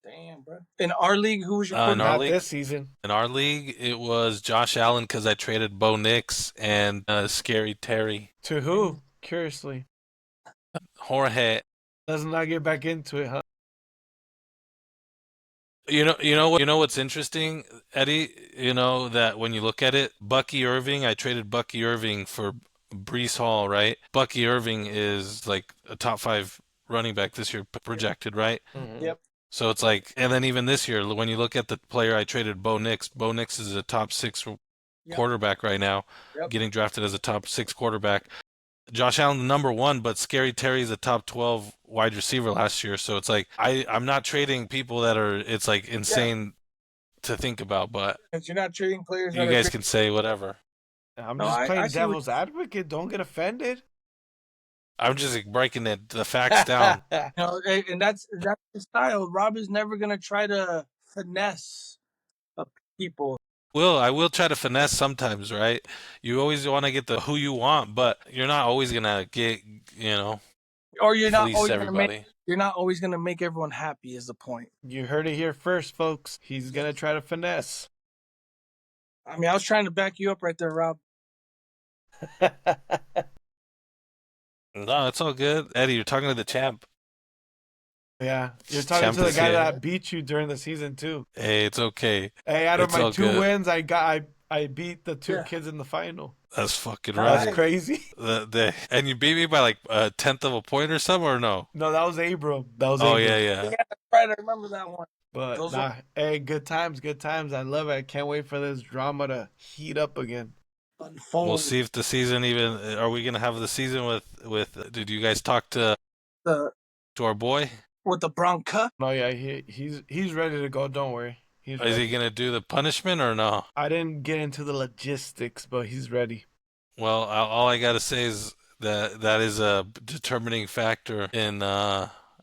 Damn, bro. In our league, who was your In quarterback? our Not league, this season. in our league, it was Josh Allen because I traded Bo Nix and Scary Terry. To who? Curiously. Jorge. Let's not get back into it, huh? You know what's interesting, Eddie? You know that when you look at it, Bucky Irving, I traded Bucky Irving for Brees Hall, right? Bucky Irving is like a top 5 running back this year projected, right? Mm-hmm. Yep. So it's like, and then even this year, when you look at the player I traded, Bo Nix is a top 6 quarterback right now, getting drafted as a top 6 quarterback. Josh Allen, number 1, but Scary Terry's a top 12 wide receiver last year. So it's like, I'm not trading people that are, it's like insane to think about, but You're not trading players. you guys can say whatever. I'm No, just I playing see devil's advocate. Don't get offended. I'm just like, breaking the facts down. And that's the style. Rob is never gonna try to finesse people. I will try to finesse sometimes, right? You always want to get the who you want, but you're not always gonna get, Or you're not fleece always everybody. you're not always gonna make everyone happy. Is the point? You heard it here first, folks. He's gonna try to finesse. I mean, I was trying to back you up right there, Rob. No, it's all good. Eddie, you're talking to the champ. Yeah, you're talking to the guy that beat you during the season too. Hey, it's okay. Hey, out of It's my all 2 good. wins, I beat the 2 kids in the final. That's fucking That's right. crazy. And you beat me by like a 1/10 of a point or something, or no? No, that was Abram. Oh, yeah. Yeah, that's right. I remember that one. But hey, good times. I love it. I can't wait for this drama to heat up again. Unfold. We'll see if the season even. Are we gonna have the season with? Did you guys talk to our boy? With the Bronca? No, yeah, he's ready to go. Don't worry. Is he gonna do the punishment or no? I didn't get into the logistics, but he's ready. Well, all I gotta say is that is a determining factor in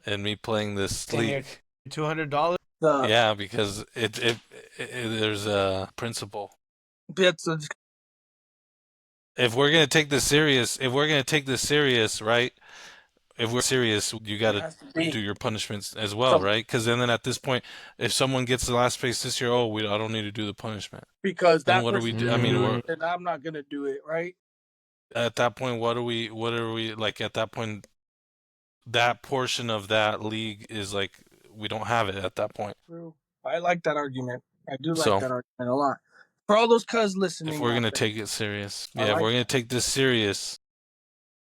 me playing this league. $200. Yeah, because it there's a principle. If we're gonna take this serious, right? If we're serious, you got to do your punishments as well, right? Because then at this point, if someone gets the last place this year, I don't need to do the punishment. Because then what do we do? I mean, and I'm not gonna do it, right? At that point, what are we like at that point? That portion of that league is like we don't have it at that point. True. I like that argument. I do like So that argument a lot. For all those cuz if listening we're out gonna there, take it serious, I yeah, if like we're gonna that. take this serious.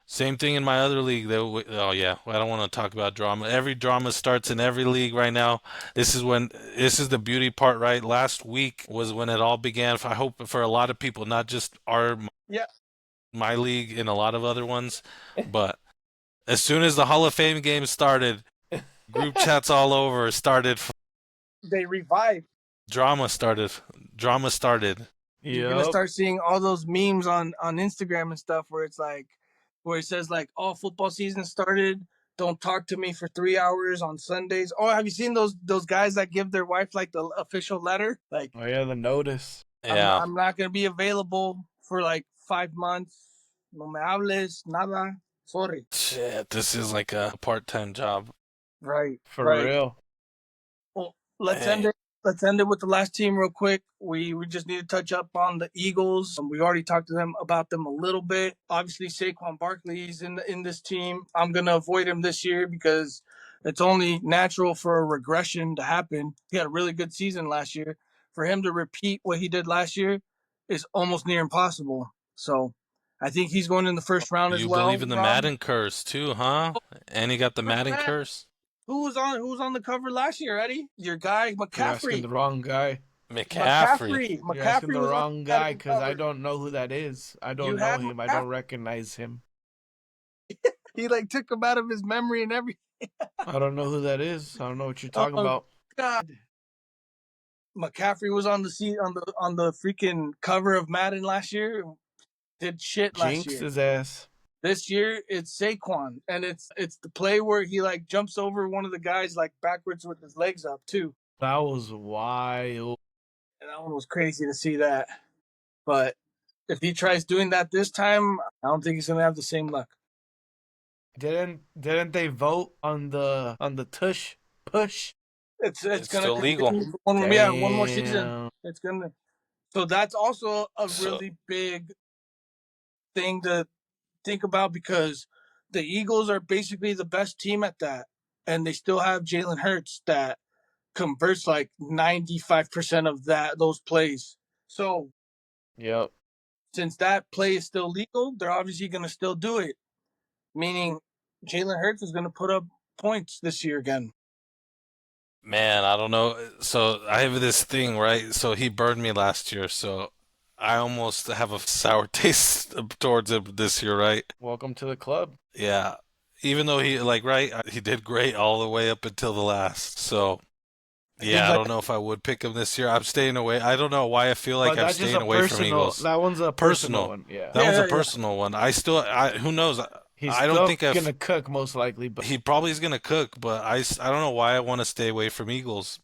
Same thing in my other league. Oh yeah, I don't want to talk about drama. Every drama starts in every league right now. This is the beauty part, right? Last week was when it all began. I hope for a lot of people, not just Yeah, my league and a lot of other ones, but as soon as the Hall of Fame game started, group chats all over started. they revive. Drama started. Drama started. You're gonna Yep. start seeing all those memes on Instagram and stuff where it's like, where it says like, "Oh, football season started. Don't talk to me for 3 hours on Sundays." Oh, have you seen those guys that give their wife like the official letter? Like, Oh yeah, the notice. Yeah. I'm not gonna be available for like 5 months. No me hables, nada. Sorry. Shit, this is like a part-time job. Right, For right. real. Well, let's end Hey, it. Let's end it with the last team real quick. We just need to touch up on the Eagles. We already talked to them about them a little bit. Obviously, Saquon Barkley's in this team. I'm gonna avoid him this year because it's only natural for a regression to happen. He had a really good season last year. For him to repeat what he did last year is almost near impossible. So, I think he's going in the first round as you well, believe in the Ron. Madden curse too, huh? And he got the Madden Matt, curse. who was on the cover last year, Eddie? Your guy You're asking McCaffrey. the wrong guy. McCaffrey. You're asking McCaffrey the was on wrong the guy Madden because I cover. don't know who that is. I You don't know had him. I McCaffrey. don't recognize him. He like took him out of his memory and everything. I don't know who that is. I don't know what you're talking Oh about. God! McCaffrey was on the seat on the freaking cover of Madden last year. Did shit last Jinx year. his ass. This year it's Saquon, and it's the play where he like jumps over one of the guys like backwards with his legs up too. That was wild. And that one was crazy to see that. But if he tries doing that this time, I don't think he's gonna have the same luck. Didn't they vote on the tush push? It's It's gonna still legal. continue for one more season. Damn. It's gonna. So that's also a So really big thing to think about because the Eagles are basically the best team at that, and they still have Jalen Hurts that converts like 95% of those plays. So Yep. since that play is still legal, they're obviously gonna still do it. Meaning Jalen Hurts is gonna put up points this year again. man, I don't know. So I have this thing, right? So he burned me last year, so I almost have a sour taste towards him this year, right? Welcome to the club. Yeah. Even though he like right, he did great all the way up until the last. So I think yeah, I like don't know if I would pick him this year. I'm staying away. I don't know why I feel like But I'm that's just staying a away from personal. Eagles. That one's a personal Personal. one. Yeah. That one's a yeah. personal one. Who knows? He's I don't still think gonna cook most likely, but he probably is gonna cook, but I don't know why I want to stay away from Eagles.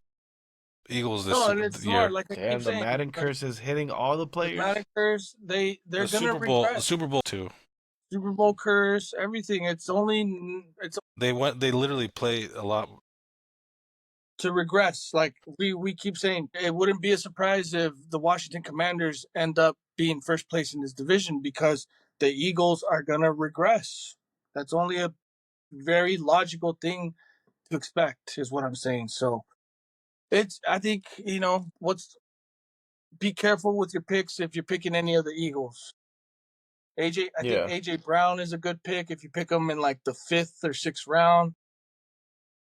Eagles this No, and it's year. smart. Like I damn, keep the saying, Madden like curse is hitting all the the players. Madden curse, they're The gonna Super Bowl, regress. Super Bowl too. Super Bowl curse, everything. It's They literally play a lot. to regress. Like we keep saying, it wouldn't be a surprise if the Washington Commanders end up being first place in this division because the Eagles are gonna regress. That's only a very logical thing to expect, is what I'm saying. So I think be careful with your picks if you're picking any of the Eagles. I think Yeah. AJ Brown is a good pick if you pick him in like the 5th or 6th round.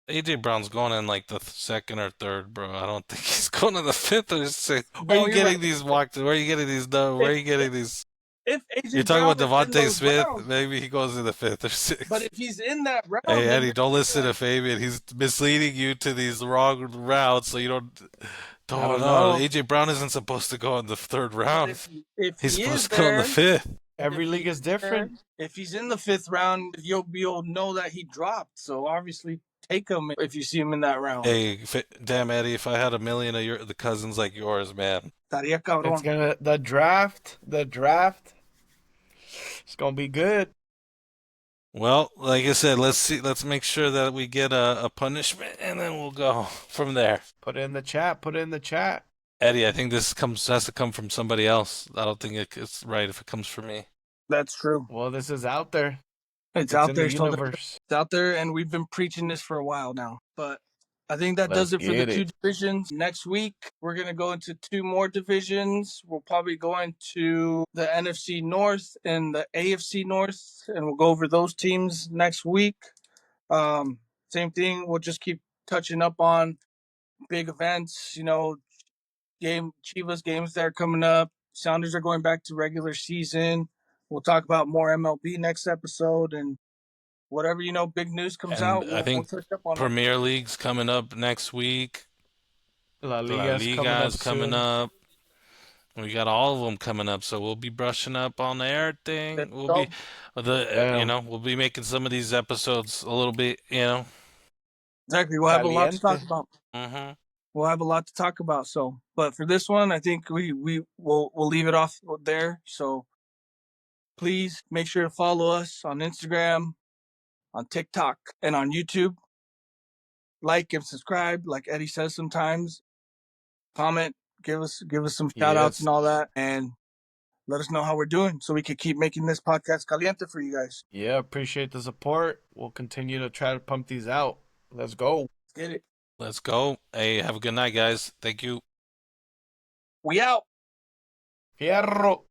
AJ Brown's going in like the second or third, bro. I don't think he's going in the fifth or sixth. Where are No, you you're right. getting these walks? Where are you getting these? Where are If you getting these? if You're AJ talking Brown about is in Devontae those Smith. rounds, Maybe he goes in the fifth or but sixth. if he's in that round, Hey then Eddie, you're don't listen like, to Fabian. He's misleading you to these wrong routes, so you don't. I don't No, know. AJ Brown isn't supposed to go in the third but round. if He's he is supposed to go in the there, fifth. Every if league he's is there, different. if he's in the 5th round, you'll know that he dropped. So obviously take him if you see him in that round. Hey, damn Eddie, if I had 1 million of the cousins like yours, man. Estaría It's cabrón. gonna the draft. It's gonna be good. Well, like I said, let's see. Let's make sure that we get a punishment, and then we'll go from there. Put it in the chat. Put it in the chat. Eddie, I think this has to come from somebody else. I don't think it's right if it comes from me. That's true. Well, this is out there. It's out in there. the So universe. it's out there, and we've been preaching this for a while now. But I think that Let's does it for the get two it. divisions. Next week, we're going to go into two more divisions. We'll probably go into the NFC North and the AFC North, and we'll go over those teams next week. Same thing. We'll just keep touching up on big events, Chivas games that are coming up. Sounders are going back to regular season. We'll talk about more MLB next episode, and whatever big news comes And out, I we'll think touch up on it. Premier League's coming up next week. La La Liga's coming up Liga's coming soon. up. We got all of them coming up, so we'll be brushing up on everything. We'll So, be we'll be making some of these episodes a little bit, exactly, we'll have a lot to talk Caliente. about. Mm-hmm. We'll have a lot to talk about. So, but for this one, I think we'll leave it off there. So, please make sure to follow us on Instagram, on TikTok, and on YouTube. Like and subscribe, like Eddie says sometimes. Comment, give us some shout outs Yes. and all that, and let us know how we're doing so we can keep making this podcast caliente for you guys. Yeah, appreciate the support. We'll continue to try to pump these out. Let's go. Let's get it. Let's go. Hey, have a good night, guys. Thank you. We out. Fierro.